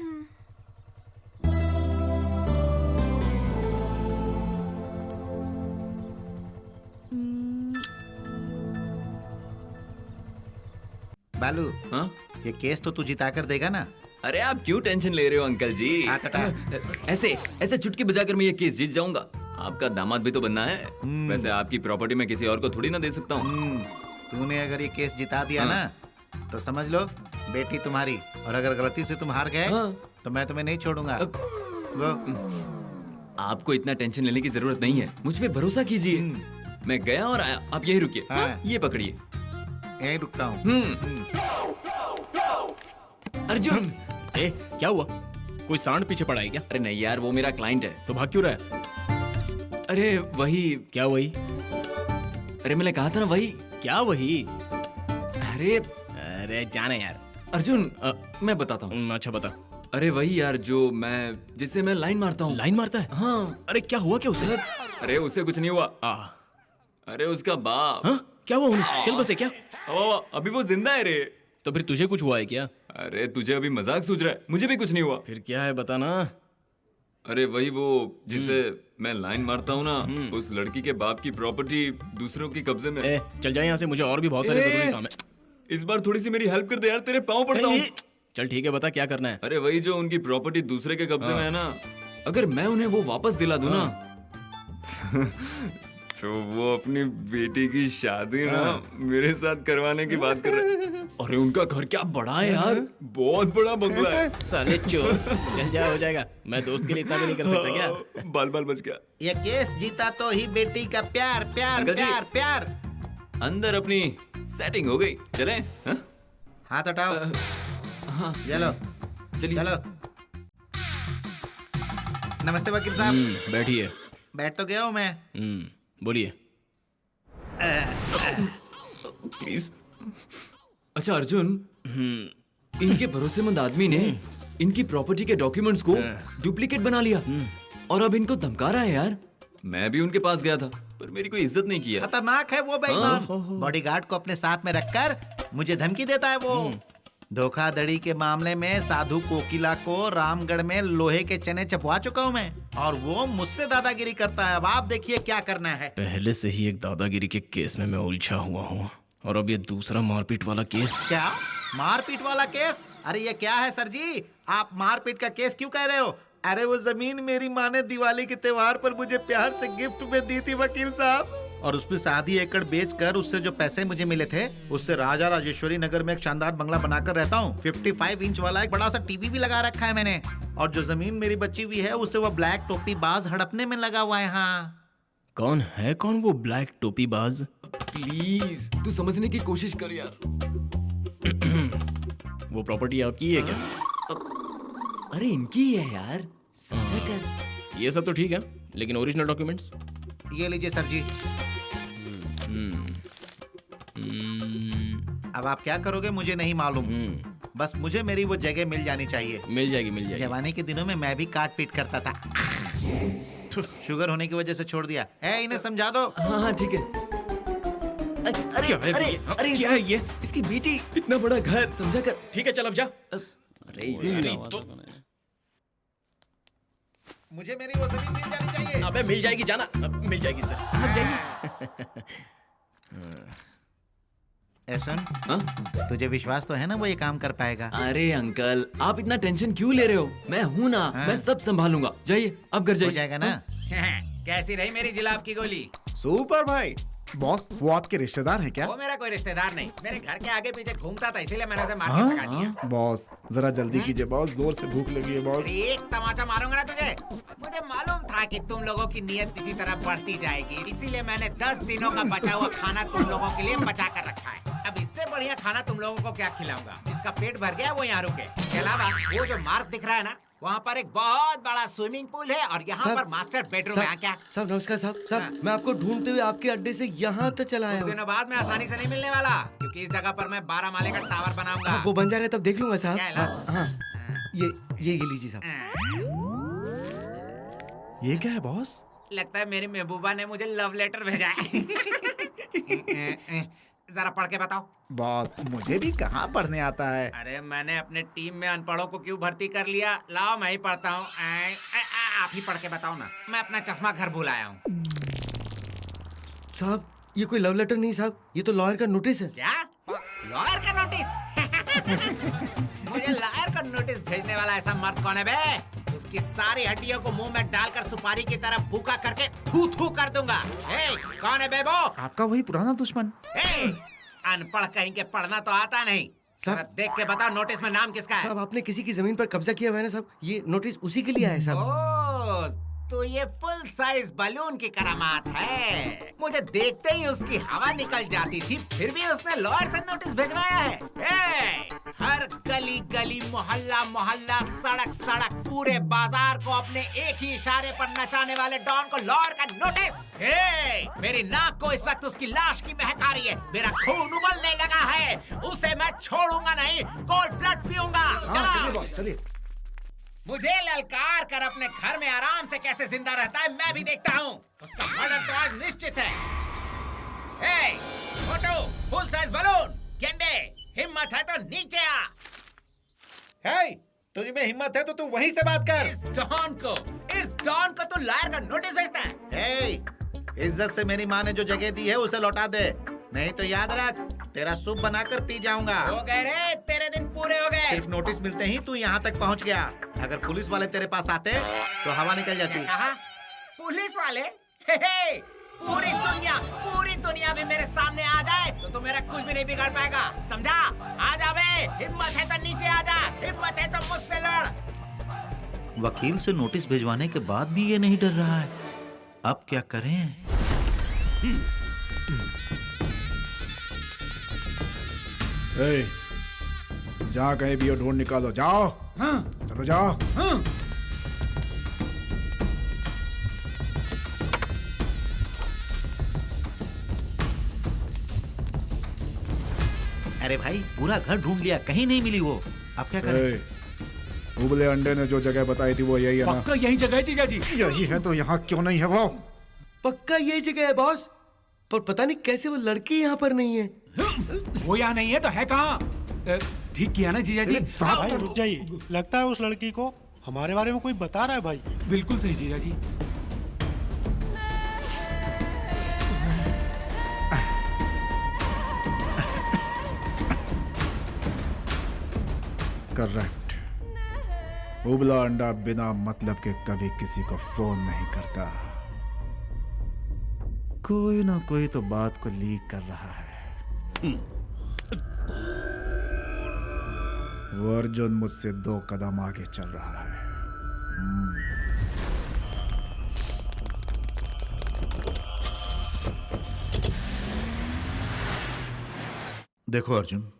बालू, हाँ? ये केस तो तू जिता कर देगा ना? अरे आप क्यों टेंशन ले रहे हो अंकल जी? ऐसे ऐसे चुटकी बजाकर मैं ये केस जीत जाऊंगा। आपका दामाद भी तो बनना है। वैसे आपकी प्रॉपर्टी मैं किसी और को थोड़ी ना दे सकता हूँ। तूने अगर ये केस जिता दिया ना तो समझ लो बेटी तुम्हारी, और अगर गलती से तुम हार गए तो मैं तुम्हें नहीं छोड़ूंगा। आपको इतना टेंशन लेने की जरूरत नहीं है, मुझ पे भरोसा कीजिए। मैं गया और आया, आप यही रुकिए। ये पकड़िए। यही रुकता हूँ। अर्जुन, क्या हुआ? कोई सांड पीछे पड़ा है क्या? अरे नहीं यार, वो मेरा क्लाइंट है। तो भाग क्यों रहा है? अरे वही। क्या वही? अरे मैंने कहा था ना वही। क्या वही? अरे जाने यार। अर्जुन, मैं बताता हूँ। अच्छा बता। अरे वही यार, जो जिससे मैं लाइन मारता हूँ। लाइन मारता है? हाँ। अरे क्या हुआ क्या उसे? अरे उसे कुछ नहीं हुआ। अरे उसका बाप। हाँ? क्या हुआ उन्हें? चल बसे क्या? अभी वो जिंदा है रे। तो फिर तुझे कुछ हुआ है क्या? अरे तुझे अभी मजाक सूझ रहा है, मुझे भी कुछ नहीं हुआ। फिर क्या है बताना। अरे वही वो जिसे मैं लाइन मारता हूँ ना, उस लड़की के बाप की प्रॉपर्टी दूसरों के कब्जे में। चल जाए यहाँ से, मुझे और भी बहुत सारे जरूरी काम है। इस बार थोड़ी सी मेरी हेल्प कर दे यार, तेरे पाँव पड़ता हूँ। चल ठीक है, बता क्या करना है। अरे वही जो उनकी प्रॉपर्टी दूसरे के कब्जे में है ना, अगर मैं उन्हें वो वापस दिला दूं ना तो वो अपनी बेटी की शादी ना मेरे साथ करवाने की बात कर रहे। अरे उनका घर क्या बड़ा है यार, बहुत बड़ा बंगला है। साले चोर, चल जा, हो जाएगा। मैं दोस्त के लिए इतना भी नहीं कर सकता क्या? बाल बाल बच गया। ये केस जीता तो ही बेटी का प्यार प्यार अंकल जी। प्यार प्यार। अंदर अपनी सेटिंग हो गई, चले? हाँ? हाथ उठाओ। हाँ चलो चलिए। चलो। नमस्ते वकील साहब। बैठिए। बैठ तो गया हूँ मैं। बोलिए। प्लीज। अच्छा अर्जुन, इनके भरोसेमंद आदमी ने इनकी प्रॉपर्टी के डॉक्यूमेंट्स को डुप्लीकेट बना लिया और अब इनको धमका रहा है यार। मैं भी उनके पास गया था पर मेरी कोई इज्जत नहीं किया। खतरनाक है वो बेईमान। बॉडीगार्ड को अपने साथ में रखकर मुझे धमकी देता है वो। धोखाधड़ी के मामले में साधु कोकिला को रामगढ़ में लोहे के चने चपवा चुका हूँ मैं, और वो मुझसे दादागिरी करता है। अब आप देखिए क्या करना है। पहले से ही एक दादागिरी के केस में मैं उलझा हुआ हूँ और अब ये दूसरा मारपीट वाला केस। क्या मारपीट वाला केस? अरे ये क्या है सर जी, आप मारपीट का केस क्यों कह रहे हो? अरे वो जमीन मेरी माँ ने दिवाली के त्योहार पर मुझे प्यार से गिफ्ट में दी थी वकील साहब, और उसमें 7 एकड़ बेचकर उससे जो पैसे मुझे मिले थे उससे राजा राजेश्वरी नगर में एक शानदार बंगला बनाकर रहता हूँ। 55 इंच वाला एक बड़ा सा टीवी भी लगा रखा है मैंने, और जो जमीन मेरी बची हुई है उससे वो ब्लैक टोपी बाज हड़पने में लगा हुआ है। हाँ, कौन है कौन वो ब्लैक टोपी बाज? प्लीज तू समझने की कोशिश कर यार। वो प्रॉपर्टी आपकी है क्या? अरे इनकी है यार, समझा कर। ये सब तो ठीक है, लेकिन ओरिजिनल डॉक्यूमेंट्स? ये लीजिए सर जी। अब आप क्या करोगे मुझे नहीं मालूम, बस मुझे मेरी वो जगह मिल जानी चाहिए। मिल जाएगी मिल जाएगी। जवानी के दिनों में मैं भी काट पीट करता था, शुगर होने की वजह से छोड़ दिया है। इन्हें समझा दो। हाँ ठीक है। अरे अरे क्या है ये? इसकी बेटी, इतना बड़ा घर, समझा कर। ठीक है चल अब जा। अरे तो मुझे मेरी वो जमीन मिल जानी चाहिए। अबे मिल जाएगी, जाना। मिल जाएगी सर, आप जाइए। सुन, तुझे विश्वास तो है ना वो ये काम कर पाएगा? अरे अंकल आप इतना टेंशन क्यों ले रहे हो? मैं हूँ ना, मैं सब संभालूंगा। जाइए अब घर जाइए। हो जाएगा ना? कैसी रही मेरी जिलाब की गोली? सुपर भाई। बॉस वो आपके रिश्तेदार हैं क्या? वो मेरा कोई रिश्तेदार नहीं, मेरे घर के आगे पीछे घूमता था, इसीलिए मैंने उसे मार के भगा दिया। बॉस जरा जल्दी कीजिए बॉस, जोर से भूख लगी है बॉस। एक तमाचा मारूंगा ना तुझे। मुझे मालूम था कि तुम लोगों की नीयत इसी तरह बढ़ती जाएगी, इसीलिए मैंने 10 दिनों का बचा हुआ खाना तुम लोगों के लिए बचा कर रखा है। अब इससे बढ़िया खाना तुम लोगों को क्या खिलाऊंगा? जिसका पेट भर गया वो यहाँ रुके। इसके अलावा वो जो मार्ग दिख रहा है ना, वहाँ पर एक बहुत बड़ा स्विमिंग पूल है और यहाँ पर मास्टर बेडरूम है। क्या साहब नमस्कार साहब, मैं आपको ढूंढते हुए आपके अड्डे से यहाँ तक चला आया। कुछ दिनों बाद में आसानी से नहीं मिलने वाला, क्योंकि इस जगह पर मैं 12 माले का टावर बनाऊंगा। वो बन जाएगा तब देख लूंगा साहब। क्या है? हाँ, ये लीजिए साहब। ये क्या है बॉस? लगता है मेरी महबूबा ने मुझे लव लेटर भेजा है। जरा पढ़ के बताओ। बॉस मुझे भी कहाँ पढ़ने आता है। अरे मैंने अपने टीम में अनपढ़ों को क्यों भर्ती कर लिया? लाओ मैं ही पढ़ता हूँ। आप ही पढ़ के बताओ ना, मैं अपना चश्मा घर भूल आया हूँ। साहब ये कोई लव लेटर नहीं साहब, ये तो लॉयर का नोटिस है। क्या? लॉयर का नोटिस? मुझे लॉयर का नोटिस भेजने वाला ऐसा मर्द कौन है बे? उसकी सारी हड्डियों को मुंह में डालकर सुपारी की तरह भूखा करके थू थू कर दूंगा। कौन है बे वो? आपका वही पुराना दुश्मन। अनपढ़ कहीं के, पढ़ना तो आता नहीं। जरा देख के बताओ नोटिस में नाम किसका है? साहब आपने किसी की जमीन पर कब्जा किया हुआ है ना साहब, ये नोटिस उसी के लिए आया है साहब। तो ये फुल साइज बलून की करामात है। मुझे देखते ही उसकी हवा निकल जाती थी, फिर भी उसने लॉयर से नोटिस भिजवाया है। हर गली गली, मोहल्ला मोहल्ला, सड़क सड़क, पूरे बाजार को अपने एक ही इशारे पर नचाने वाले डॉन को लॉयर का नोटिस। मेरी नाक को इस वक्त उसकी लाश की महक आ रही है, मेरा खून उबलने लगा है। उसे मैं छोड़ूंगा नहीं, कोल्ड ब्लड पीऊंगा। चलिए। मुझे ललकार कर अपने घर में आराम से कैसे जिंदा रहता है मैं भी देखता हूँ। उसका मर्डर तो आज निश्चित है। फोटो, फुल साइज बलून, गेंडे, हिम्मत है तो नीचे आ। हे, तुझ में हिम्मत है तो तू वहीं से बात कर। इस डॉन को, इस डॉन को तू लायर का नोटिस भेजता है? ए, इज्जत से मेरी माँ ने जो जगह दी है उसे लौटा दे, नहीं तो याद रख तेरा सूप बनाकर पी जाऊंगा। हो गए रे, तेरे दिन पूरे हो गए। सिर्फ नोटिस मिलते ही तू यहाँ तक पहुँच गया। अगर पुलिस वाले तेरे पास आते तो हवा निकल जाती। कहा? पुलिस वाले? हे, पूरी दुनिया भी मेरे सामने आ जाए तो तू मेरा कुछ भी नहीं बिगाड़ पाएगा, समझा? आ जा बे, हिम्मत है तो नीचे आ जा, हिम्मत है तो मुझसे लड़। वकील से नोटिस भिजवाने के बाद भी ये नहीं डर रहा है, अब क्या करें? जहाँ कहीं भी हो ढूंढ निकालो, जाओ। हाँ, चलो जाओ। हाँ। अरे भाई पूरा घर ढूंढ लिया, कहीं नहीं मिली वो, अब क्या करें? उबले अंडे ने जो जगह बताई थी वो यही है ना? पक्का यही जगह है जीजा जी। यही है तो यहाँ क्यों नहीं है वो? पक्का यही जगह है बॉस, पर पता नहीं कैसे वो लड़की यहाँ पर नहीं है। वो यहाँ नहीं है तो है कहाँ? ठीक किया ना जीजा जी? भाई रुक जाइए, लगता है उस लड़की को हमारे बारे में कोई बता रहा है भाई। बिल्कुल सही जीजा जी। करेक्ट। उबला अंडा बिना मतलब के कभी किसी को फोन नहीं करता। कोई ना कोई तो बात को लीक कर रहा है। वो अर्जुन मुझसे 2 कदम आगे चल रहा है। देखो अर्जुन,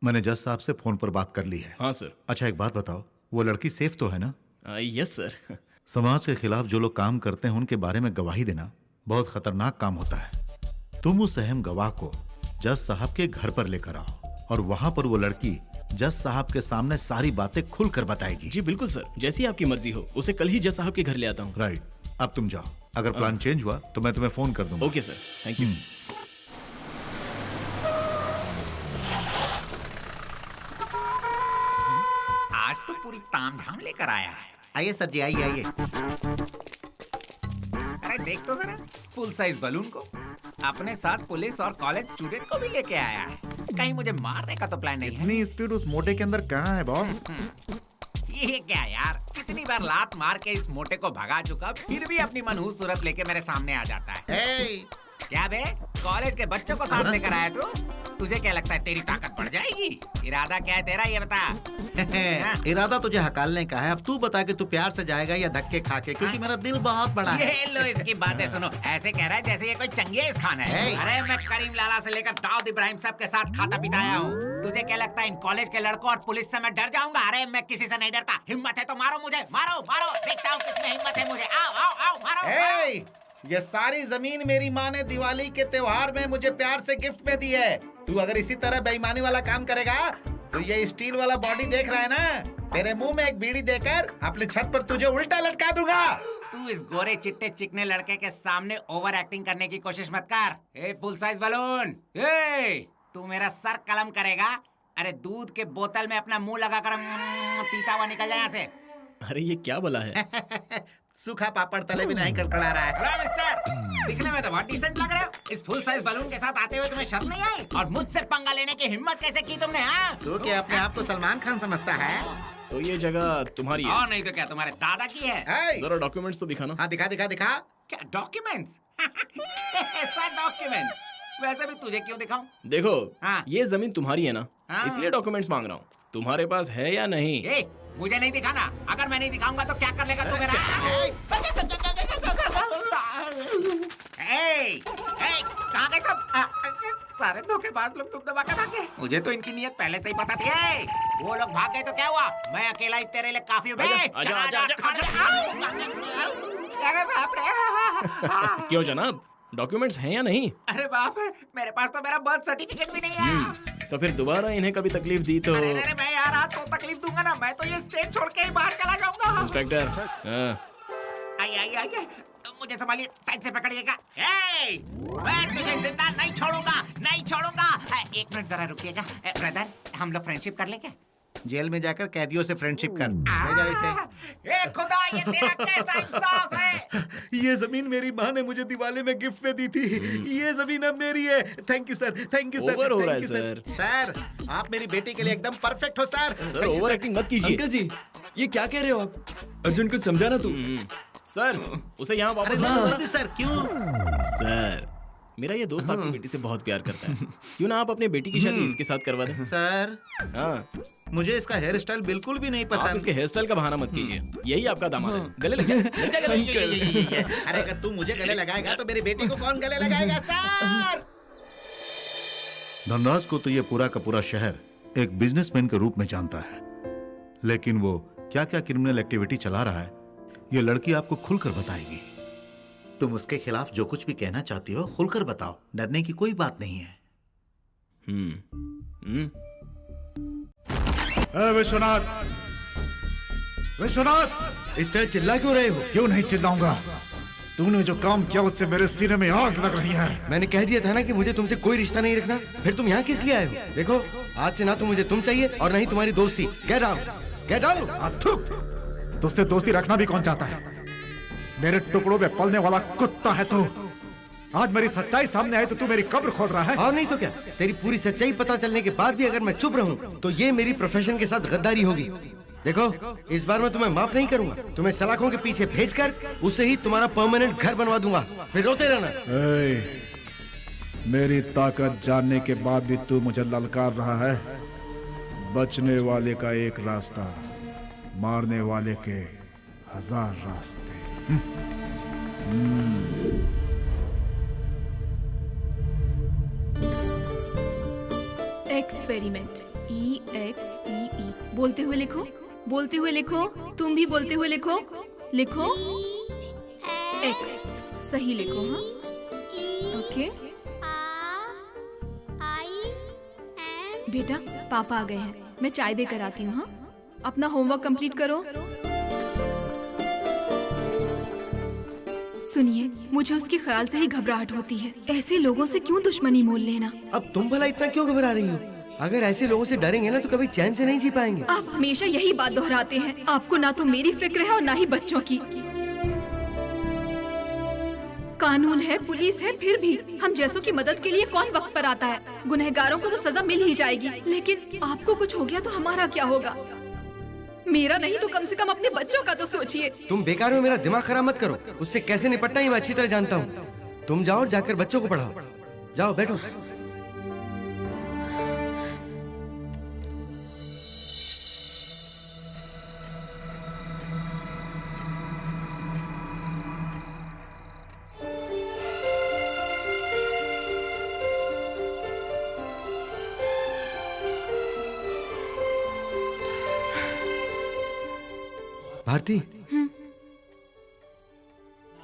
मैंने जज साहब से फोन पर बात कर ली है। हाँ सर। अच्छा एक बात बताओ, वो लड़की सेफ तो है ना? Yes sir. समाज के खिलाफ जो लोग काम करते हैं उनके बारे में गवाही देना बहुत खतरनाक काम होता है। तुम उस अहम गवाह को जज साहब के घर पर लेकर आओ और वहां पर वो लड़की जज साहब के सामने सारी बातें खुलकर बताएगी। जी बिल्कुल सर, जैसी आपकी मर्जी हो। उसे कल ही जज साहब के घर ले आता हूँ। राइट, अब तुम जाओ। अगर प्लान चेंज हुआ तो मैं तुम्हें फोन कर दूंगा। Okay sir, thank you. आज तो पूरी तामझाम लेकर आया है। आइए सर जी, आइए आइए। अरे देख तो जरा, फुल साइज बलून को अपने साथ पुलिस और कॉलेज स्टूडेंट को भी लेके आया है। कहीं मुझे मारने का तो प्लान नहीं है? इतनी स्पीड उस मोटे के अंदर कहाँ है बॉस? ये क्या यार, कितनी बार लात मार के इस मोटे को भगा चुका, फिर भी अपनी मनहूस सूरत लेके मेरे सामने आ जाता है। ए, क्या बे, कॉलेज के बच्चों को साथ लेकर आया तू? तुझे क्या लगता है तेरी ताकत बढ़ जाएगी? इरादा क्या है तेरा, ये बता। इरादा तुझे हकालने का है। अब तू बता कि तू प्यार से जाएगा या धक्के खा के, क्योंकि मेरा दिल बहुत बड़ा है। ये लो इसकी बातें सुनो, ऐसे कह रहा है जैसे ये कोई चंगेज खान है। अरे मैं करीम लाला से लेकर दाऊद इब्राहिम सब के साथ खाता पीता आया हूँ। तुझे क्या लगता है इन कॉलेज के लड़कों और पुलिस से मैं डर जाऊंगा? अरे मैं किसी से नहीं डरता। हिम्मत है तो मारो मुझे, मारो मारो, देखता हूँ किसमें हिम्मत है। मुझे आओ आओ आओ, मारो। ये सारी जमीन मेरी माँ ने दिवाली के त्योहार में मुझे प्यार से गिफ्ट में दी है। तू अगर इसी तरह बेईमानी वाला काम करेगा तो ये स्टील वाला बॉडी देख रहा है ना, तेरे मुंह में एक बीड़ी देकर अपने छत पर तुझे उल्टा लटका दूंगा। तू इस गोरे चिट्टे चिकने लड़के के सामने ओवर एक्टिंग करने की कोशिश मत कर। ए फुल साइज बलून, ए तू मेरा सर कलम करेगा? अरे दूध के बोतल में अपना मुंह लगाकर पीता हुआ निकल जाए यहाँ से। अरे ये क्या बोला है? सूखा पापड़ तले भी नहीं कड़कड़ा रहा है। हेलो मिस्टर, दिखने में तो बहुत डिसेंट लग रहे हो। इस फुल साइज बलून के साथ आते हुए तुम्हें शर्म नहीं आई? और मुझसे पंगा लेने की हिम्मत कैसे की तुमने? हाँ, तू क्या अपने आप को सलमान खान समझता है? तो ये जगह तुम्हारी है? और नहीं तो क्या तुम्हारे दादा की है? जरा डॉक्यूमेंट्स तो दिखाना। हाँ दिखा दिखा दिखा। क्या डॉक्यूमेंट्स? ऐसा डॉक्यूमेंट्स? वैसे भी तुझे क्यों दिखाऊं? देखो, हाँ। ये जमीन तुम्हारी है ना, हाँ। इसलिए डॉक्यूमेंट्स मांग रहा हूँ। तुम्हारे पास है या नहीं? ए, मुझे नहीं दिखाना। अगर मैं नहीं दिखाऊंगा तो क्या कर लेगा तू मेरा? कहाँ गए सब? सारे धोखेबाज लोग तुम दबा कर भागे। मुझे तो इनकी नियत पहले से ही पता थी। वो लोग भाग गए तो क्या हुआ? मैं अकेला ही तेरे लिए काफी हूँ। आजा, आजा, अरे बाप रे! क्यों जनाब, डॉक्यूमेंट्स हैं या नहीं? अरे बाप रे, मेरे पास तो मेरा बर्थ सर्टिफिकेट भी नहीं है। तो फिर दोबारा इन्हें कभी तकलीफ दी तो? अरे मैं यार आज तो तकलीफ दूंगा ना, मैं तो ये स्टेट छोड़ के ही बाहर चला जाऊंगा। इंस्पेक्टर, आइए आइए आइए, मुझे संभालिए, टाइट से पकड़िएगा। मैं तुझे जिंदा नहीं छोड़ूंगा, नहीं छोड़ूंगा। एक मिनट जरा रुकिएगा। ब्रदर, हम लोग फ्रेंडशिप कर लेंगे? जेल में जाकर कैदियों से फ्रेंडशिप कर। ले जाओ इसे। ए खुदा, ये तेरा कैसा इंसाफ है? ये जमीन मेरी माँ ने मुझे दिवाली में गिफ्ट में दी थी। ये जमीन अब मेरी है। Thank you sir, thank you sir. Over हो रहा है thank you, सर। सर, आप मेरी बेटी के लिए एकदम परफेक्ट हो सर। सर ओवर एक्टिंग मत कीजिए। अंकल जी, ये क्या कह रहे हो आप? अर्जुन को समझाना तू। सर उसे यहाँ वापस अरे लाना नहीं, जरा। सर क्यों? सर मेरा ये दोस्त आपकी बेटी से बहुत प्यार करता है, क्यों ना आप अपनी बेटी की शादी इसके साथ करवा दें। सर, हाँ, मुझे इसका हेयर स्टाइल बिल्कुल भी नहीं आप पसंद। इसके हेयर स्टाइल का बहाना मत कीजिए, यही आपका दामाद है। गले लग जा, लग जा गले। ये। अरे अगर तू मुझे गले लगाएगा तो मेरी बेटी को कौन गले लगाएगा सर? धनराज को तो ये पूरा का पूरा शहर एक बिजनेसमैन के रूप में जानता है, लेकिन वो क्या क्या क्रिमिनल एक्टिविटी चला रहा है ये लड़की आपको खुलकर बताएगी। तुम उसके खिलाफ जो कुछ भी कहना चाहती हो खुलकर बताओ, डरने की कोई बात नहीं है। विश्वनाथ, विश्वनाथ, इस तरह चिल्ला क्यों रहे हो? क्यों नहीं चिल्लाऊंगा? तूने जो काम किया उससे मेरे सीने में आग लग रही है। मैंने कह दिया था ना कि मुझे तुमसे कोई रिश्ता नहीं रखना। फिर तुम यहाँ किस लिए आए हो? देखो, आज से ना तो मुझे तुम चाहिए और ना ही तुम्हारी दोस्ती। Get out, get out. तुझसे दोस्ती रखना भी कौन चाहता है? मेरे टुकड़ों में पलने वाला कुत्ता है तू। आज मेरी सच्चाई सामने आई तो तू मेरी कब्र खोद रहा है। और नहीं तो क्या, तेरी पूरी सच्चाई पता चलने के बाद भी अगर मैं चुप रहूं तो ये मेरी प्रोफेशन के साथ गद्दारी होगी। देखो, इस बार मैं तुम्हें माफ नहीं करूंगा। तुम्हें सलाखों के पीछे भेजकर उससे ही तुम्हारा परमानेंट घर बनवा दूंगा। फिर रोते रहना। मेरी ताकत जानने के बाद भी तू मुझे ललकार रहा है। बचने वाले का एक रास्ता, मारने वाले के 1000 रास्ते। Experiment, EXPE। बोलते हुए लिखो, बोलते हुए लिखो, तुम भी बोलते हुए लिखो। लिखो एक्स, सही लिखो। हाँ, ओके बेटा, पापा आ गए हैं, मैं चाय देकर आती हूँ। हाँ, अपना होमवर्क कंप्लीट करो। सुनिए, मुझे उसके ख्याल से ही घबराहट होती है। ऐसे लोगों से क्यों दुश्मनी मोल लेना? अब तुम भला इतना क्यों घबरा रही हो? अगर ऐसे लोगों से डरेंगे ना तो कभी चैन से नहीं जी पाएंगे। आप हमेशा यही बात दोहराते हैं। आपको ना तो मेरी फिक्र है और ना ही बच्चों की। कानून है, पुलिस है, फिर भी हम जैसों की मदद के लिए कौन वक्त पर आता है? गुनहगारों को तो सजा मिल ही जाएगी, लेकिन आपको कुछ हो गया तो हमारा क्या होगा? मेरा नहीं तो कम से कम अपने बच्चों का तो सोचिए। तुम बेकार में मेरा दिमाग खराब मत करो। उससे कैसे निपटना ही मैं अच्छी तरह जानता हूँ। तुम जाओ और जाकर बच्चों को पढ़ाओ। जाओ, बैठो। भारती,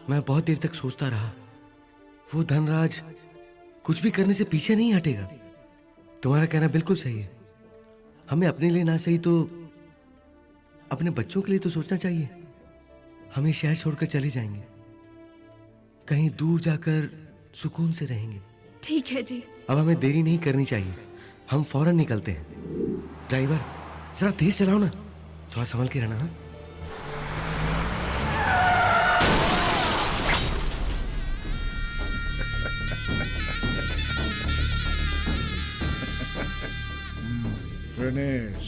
मैं बहुत देर तक सोचता रहा। वो धनराज कुछ भी करने से पीछे नहीं हटेगा। तुम्हारा कहना बिल्कुल सही है। हमें अपने लिए ना सही तो अपने बच्चों के लिए तो सोचना चाहिए। हम ये शहर छोड़कर चले जाएंगे, कहीं दूर जाकर सुकून से रहेंगे। ठीक है जी। अब हमें देरी नहीं करनी चाहिए। हम फौरन निकलते हैं। ड्राइवर, जरा तेज चलाओ ना, थोड़ा संभल के रहना। हाँ, गणेश,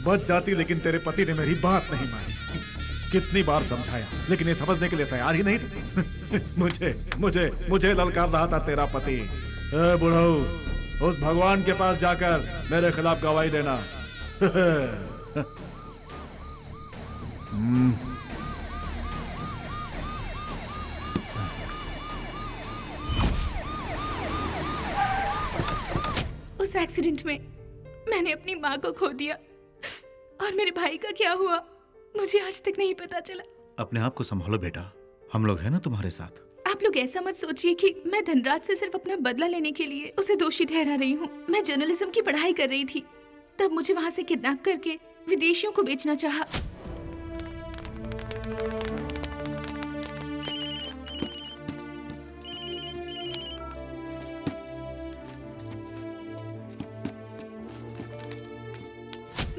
बच जाती, लेकिन तेरे पति ने मेरी बात नहीं मानी। कितनी बार समझाया, लेकिन ये समझने के लिए तैयार ही नहीं थे। मुझे मुझे मुझे ललकार रहा था तेरा पति। ए बुढ़ऊ, उस भगवान के पास जाकर मेरे खिलाफ गवाही देना। उस एक्सीडेंट में मैंने अपनी माँ को खो दिया, और मेरे भाई का क्या हुआ मुझे आज तक नहीं पता चला। अपने आप को संभालो बेटा, हम लोग हैं ना तुम्हारे साथ। आप लोग ऐसा मत सोचिए कि मैं धनराज से सिर्फ अपना बदला लेने के लिए उसे दोषी ठहरा रही हूँ। मैं जर्नलिज्म की पढ़ाई कर रही थी, तब मुझे वहाँ से किडनैप करके विदेशियों को बेचना चाहा।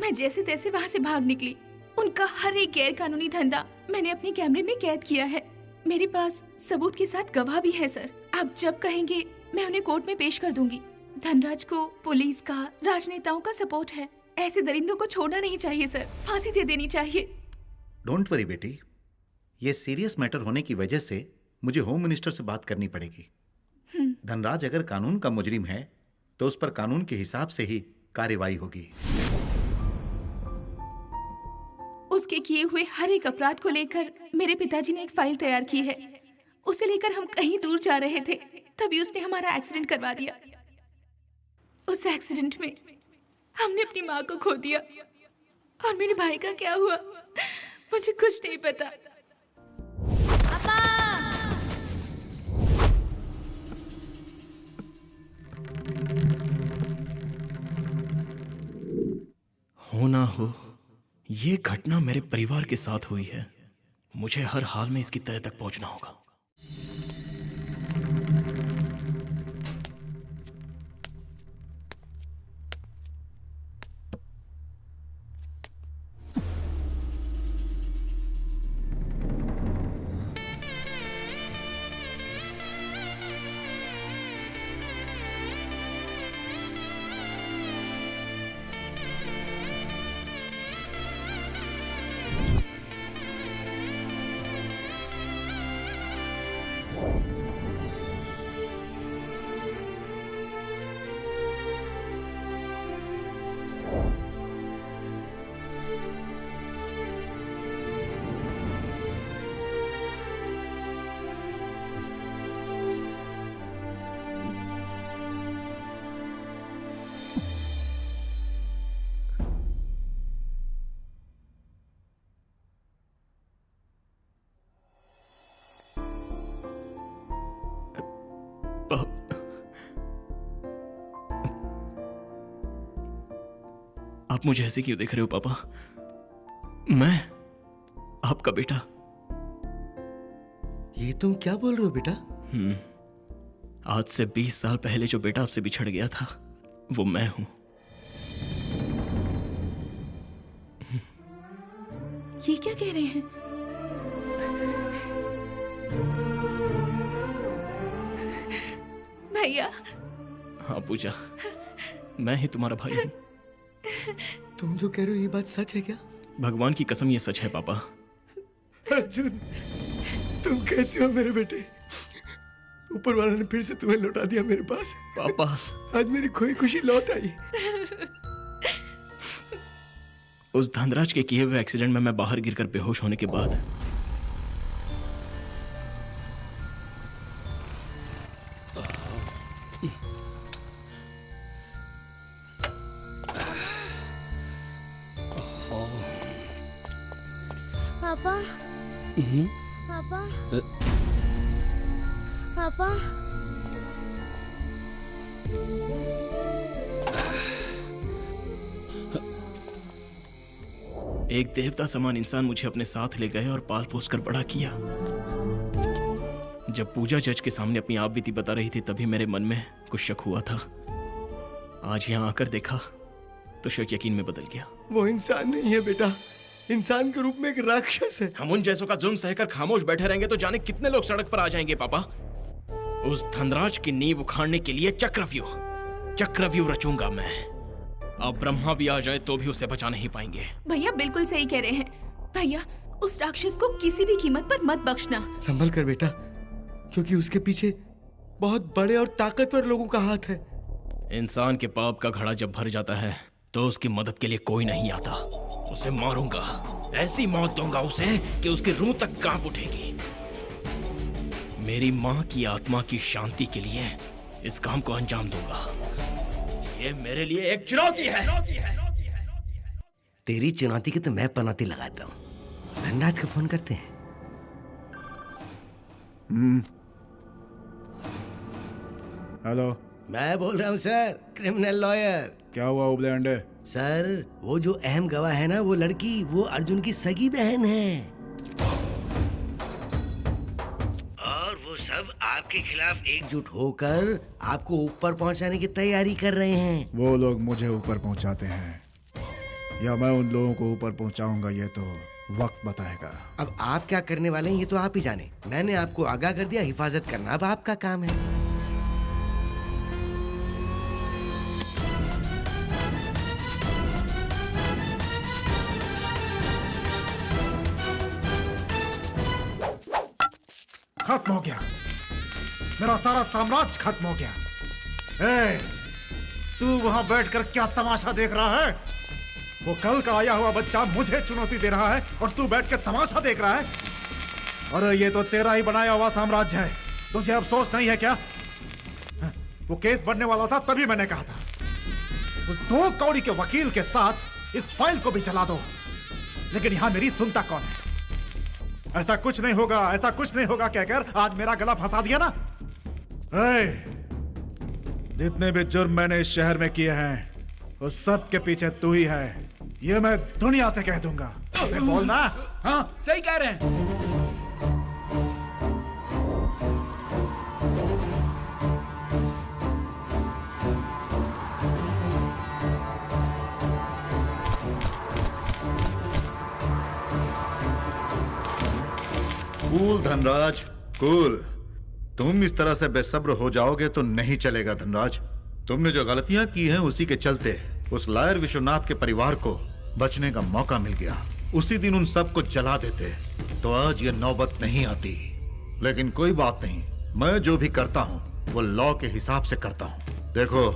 मैं जैसे तैसे वहाँ से भाग निकली। उनका हर एक गैर कानूनी धंधा मैंने अपने कैमरे में कैद किया है। मेरे पास सबूत के साथ गवाह भी है सर। आप जब कहेंगे मैं उन्हें कोर्ट में पेश कर दूंगी। धनराज को पुलिस का, राजनेताओं का सपोर्ट है। ऐसे दरिंदों को छोड़ना नहीं चाहिए सर, फांसी दे देनी चाहिए। डोंट वरी बेटी, ये सीरियस मैटर होने की वजह से मुझे होम मिनिस्टर से बात करनी पड़ेगी। धनराज अगर कानून का मुजरिम है तो उस पर कानून के हिसाब से ही कार्रवाई होगी। उसके किए हुए हर एक अपराध को लेकर मेरे पिताजी ने एक फाइल तैयार की है। उसे लेकर हम कहीं दूर जा रहे थे, तभी उसने हमारा एक्सीडेंट करवा दिया। उस एक्सीडेंट में हमने अपनी माँ को खो दिया और मेरे भाई का क्या हुआ मुझे कुछ नहीं पता। हो ना हो, ये घटना मेरे परिवार के साथ हुई है। मुझे हर हाल में इसकी तह तक पहुंचना होगा। आप मुझे ऐसे क्यों देख रहे हो पापा? मैं आपका बेटा। ये तुम क्या बोल रहे हो बेटा? आज से 20 साल पहले जो बेटा आपसे बिछड़ गया था वो मैं हूं। ये क्या कह रहे हैं? भैया। हाँ पूजा, मैं ही तुम्हारा भाई हूं। तुम जो कह रहे हो ये बात सच है क्या? भगवान की कसम ये सच है पापा। अर्जुन, तुम कैसे हो मेरे बेटे? ऊपर वाला ने फिर से तुम्हें लौटा दिया मेरे पास। पापा, आज मेरी खोई खुशी लौट आई। उस धनराज के किए हुए एक्सीडेंट में मैं बाहर गिरकर बेहोश होने के बाद पापा, पापा, पापा, एक देवता समान इंसान मुझे अपने साथ ले गए और पाल पोस कर बड़ा किया। जब पूजा जज के सामने अपनी आप बीती बता रही थी तभी मेरे मन में कुछ शक हुआ था। आज यहाँ आकर देखा तो शक यकीन में बदल गया। वो इंसान नहीं है बेटा, इंसान के रूप में एक राक्षस है। हम उन जैसों का जुल्म सहकर खामोश बैठे रहेंगे तो जाने कितने लोग सड़क पर आ जाएंगे पापा। उस धनराज की नींव उखाड़ने के लिए चक्रव्यूह रचूंगा मैं। अब ब्रह्मा भी आ जाए तो भी उसे बचा नहीं पाएंगे। भैया बिल्कुल सही कह रहे हैं। भैया उस राक्षस को किसी भी कीमत पर मत बख्शना। संभल कर बेटा, क्योंकि उसके पीछे बहुत बड़े और ताकतवर लोगों का हाथ है। इंसान के पाप का घड़ा जब भर जाता है तो उसकी मदद के लिए कोई नहीं आता। उसे मारूंगा, ऐसी मौत दूंगा उसे कि उसकी रूह तक कांप उठेगी। मेरी माँ की आत्मा की शांति के लिए इस काम को अंजाम दूंगा। ये मेरे लिए एक चुनौती है। तेरी चुनौती की तो मैं पनौती लगाता हूँ। धनराज को फोन करते हैं। हेलो, मैं बोल रहा हूँ सर, क्रिमिनल लॉयर। क्या हुआ उबले अंडे? सर वो जो अहम गवाह है ना, वो लड़की, वो अर्जुन की सगी बहन है और वो सब आपके खिलाफ एकजुट होकर आपको ऊपर पहुंचाने की तैयारी कर रहे हैं। वो लोग मुझे ऊपर पहुंचाते हैं या मैं उन लोगों को ऊपर पहुंचाऊंगा ये तो वक्त बताएगा। अब आप क्या करने वाले हैं ये तो आप ही जाने। मैंने आपको आगाह कर दिया, हिफाजत करना अब आपका काम है। खत्म हो गया, मेरा सारा साम्राज्य खत्म हो गया। ए, तू वहां बैठकर क्या तमाशा देख रहा है? वो कल का आया हुआ बच्चा मुझे चुनौती दे रहा है और तू बैठ के तमाशा देख रहा है। अरे ये तो तेरा ही बनाया हुआ साम्राज्य है, तुझे अफसोस नहीं है क्या? वो केस बढ़ने वाला था तभी मैंने कहा था उस 2 कौड़ी के वकील के साथ इस फाइल को भी चला दो, लेकिन यहां मेरी सुनता कौन है? ऐसा कुछ नहीं होगा, ऐसा कुछ नहीं होगा कहकर आज मेरा गला फंसा दिया ना। जितने भी जुर्म मैंने इस शहर में किए हैं उस सब के पीछे तू ही है, ये मैं दुनिया से कह दूंगा। बोलना। हाँ सही कह रहे हैं। Cool Dhanraj, cool. तुम इस तरह से बेसब्र हो जाओगे तो नहीं चलेगा धनराज। तुमने जो गलतियां की हैं उसी के चलते उस लायर विश्वनाथ के परिवार को बचने का मौका मिल गया। उसी दिन उन सबको जला देते तो आज ये नौबत नहीं आती। लेकिन कोई बात नहीं, मैं जो भी करता हूं वो लॉ के हिसाब से करता हूं। देखो,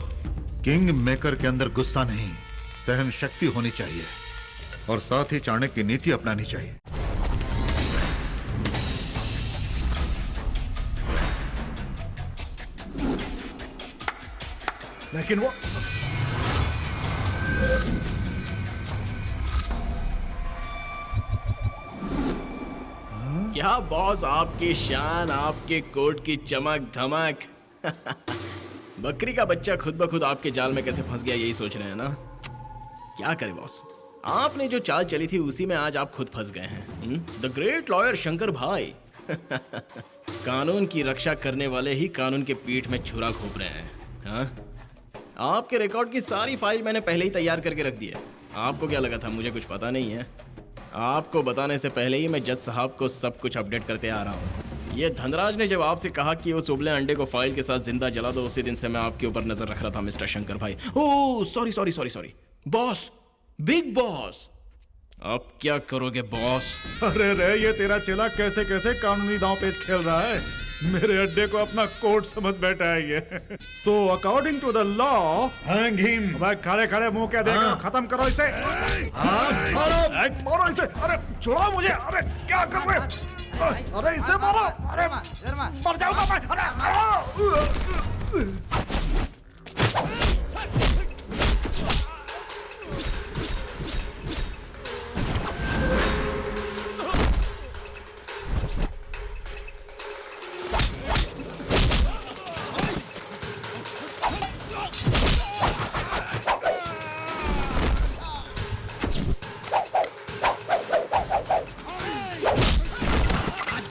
किंग मेकर के अंदर गुस्सा नहीं, सहन शक्ति होनी चाहिए और साथ ही चाणक्य की नीति अपनानी चाहिए। लेकिन वो क्या बॉस, आपकी शान, आपके कोट की चमक धमक। बकरी का बच्चा खुद ब खुद आपके जाल में कैसे फंस गया यही सोच रहे हैं ना? क्या करें बॉस, आपने जो चाल चली थी उसी में आज आप खुद फंस गए हैं। द ग्रेट लॉयर शंकर भाई। कानून की रक्षा करने वाले ही कानून के पीठ में छुरा घोंप रहे हैं। हाँ? आपके रिकॉर्ड की सारी फाइल मैंने पहले ही तैयार करके रख दी है। आपको क्या लगा था मुझे कुछ पता नहीं है? आपको बताने से पहले ही मैं जज साहब को सब कुछ अपडेट करते आ रहा हूँ। ये धनराज ने जब आपसे कहा कि उस उबले अंडे को फाइल के साथ जिंदा जला दो, उसी दिन से मैं आपके ऊपर नजर रख रहा था मिस्टर शंकर भाई। Oh sorry sorry sorry sorry boss, big boss. अब क्या करोगे बॉस? अरे रे, ये तेरा चेला कैसे कैसे कानूनी दांव पेच खेल रहा है। मेरे अड्डे को अपना कोर्ट समझ बैठा है ये। So according to the law hang him. भाई खड़े खड़े मुंह क्या देख रहे हो? खत्म करो इसे। मारो इसे। अरे छोड़ो मुझे। अरे क्या कर रहे हो? अरे इसे मारो। अरे मर जाऊंगा मैं। अरे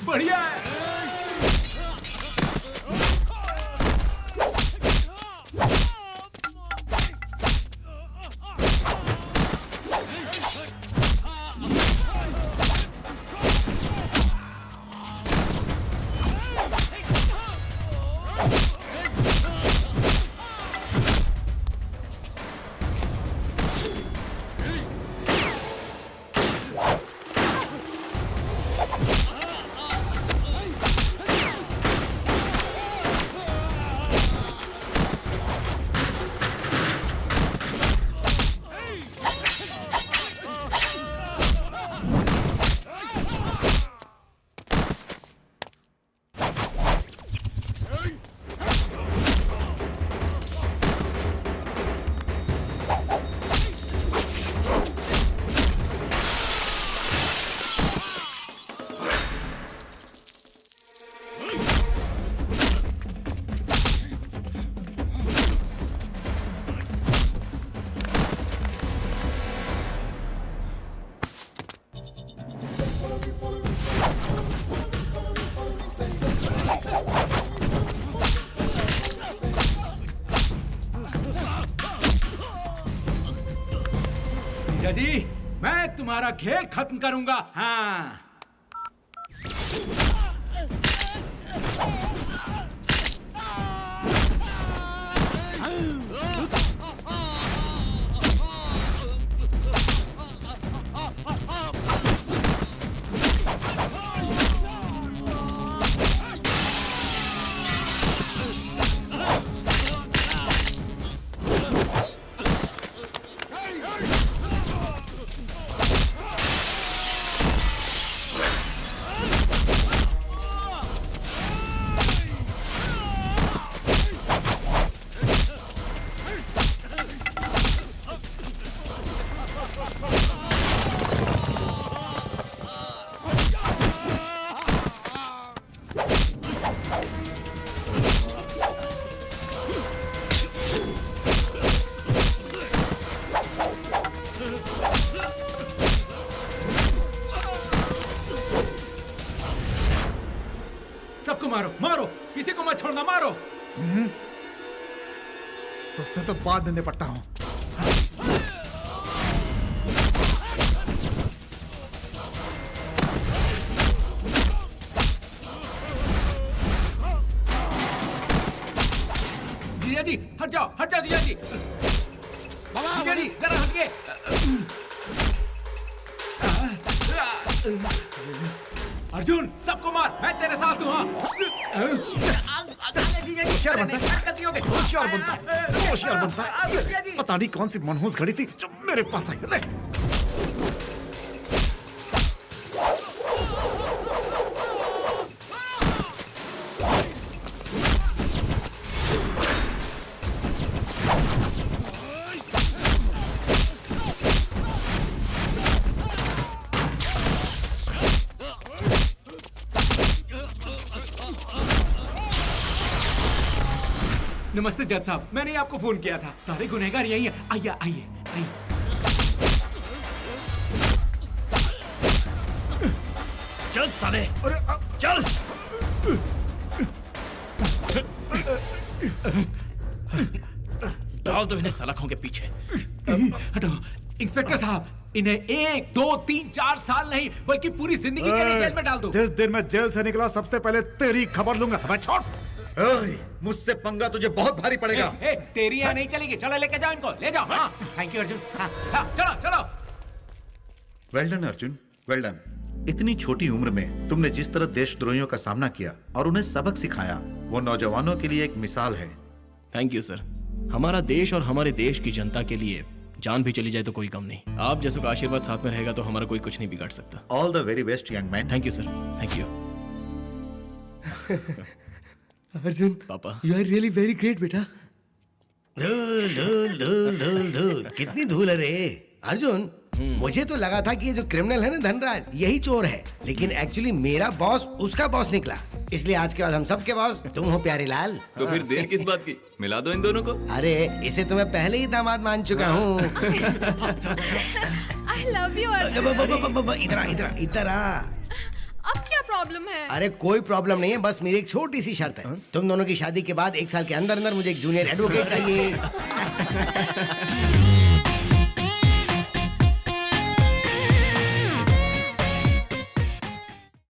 बढ़िया है। जी, मैं तुम्हारा खेल खत्म करूंगा। हाँ। सबको मारो, मारो, किसी को मत छोड़ना, मारो। उससे तो बाद में निपटता हूँ। जिया जी, हट जाओ, जिया जी। जिया जी, जरा हटिए। अर्जुन, सबको मार, मैं तेरे साथ हूँ। होशियार बनता है, होशियार बनता है, होशियार बनता है। पता नहीं कौन सी मनहूस घड़ी थी जो मेरे पास आई। देख। नमस्ते जज साहब, मैंने आपको फोन किया था। सारे गुनहगार यही हैं। आइए, आइए, आइए। चल साले, चल। डाल दो इन्हें सलाखों के पीछे। हटो। इंस्पेक्टर साहब, इन्हें 1, 2, 3, 4 साल नहीं बल्कि पूरी जिंदगी के लिए जेल में डाल दो। जिस दिन मैं जेल से निकला सबसे पहले तेरी खबर लूंगा। मैं छोड़। मुझसे पंगा तुझे बहुत भारी पड़ेगा। तेरी यहाँ नहीं चलेगी। चलो लेके जाओ इनको, ले जाओ। हाँ, थैंक यू अर्जुन। हाँ, चलो चलो। Well done Arjun, well done. इतनी छोटी उम्र में तुमने जिस तरह देशद्रोहियों का सामना किया और उन्हें सबक सिखाया, वो नौजवानों के लिए एक मिसाल है। Thank you sir. हमारा देश और हमारे देश की जनता के लिए जान भी चली जाए तो कोई कम नहीं। आप जैसों का आशीर्वाद साथ में रहेगा तो हमारा कोई कुछ नहीं बिगाड़ सकता। All the very best young man. Thank you sir, thank you. Arjun पापा, you are really very great बेटा। धूल धूल धूल धूल धूल, कितनी धूल है रे। अर्जुन, मुझे तो लगा था कि ये जो क्रिमिनल है ना धनराज, यही चोर है, लेकिन एक्चुअली मेरा बॉस उसका बॉस निकला। इसलिए आज के बाद हम सब के बॉस तुम हो प्यारे लाल। तो फिर देर किस बात की, मिला दो इन दोनों को। अरे इसे तो मैं पहले ही दामाद मान चुका हूँ। I love you. इधर आ। अब क्या प्रॉब्लम है? अरे कोई प्रॉब्लम नहीं है, बस मेरी एक छोटी सी शर्त है। तुम दोनों की शादी के बाद 1 साल के अंदर अंदर मुझे एक जूनियर एडवोकेट चाहिए।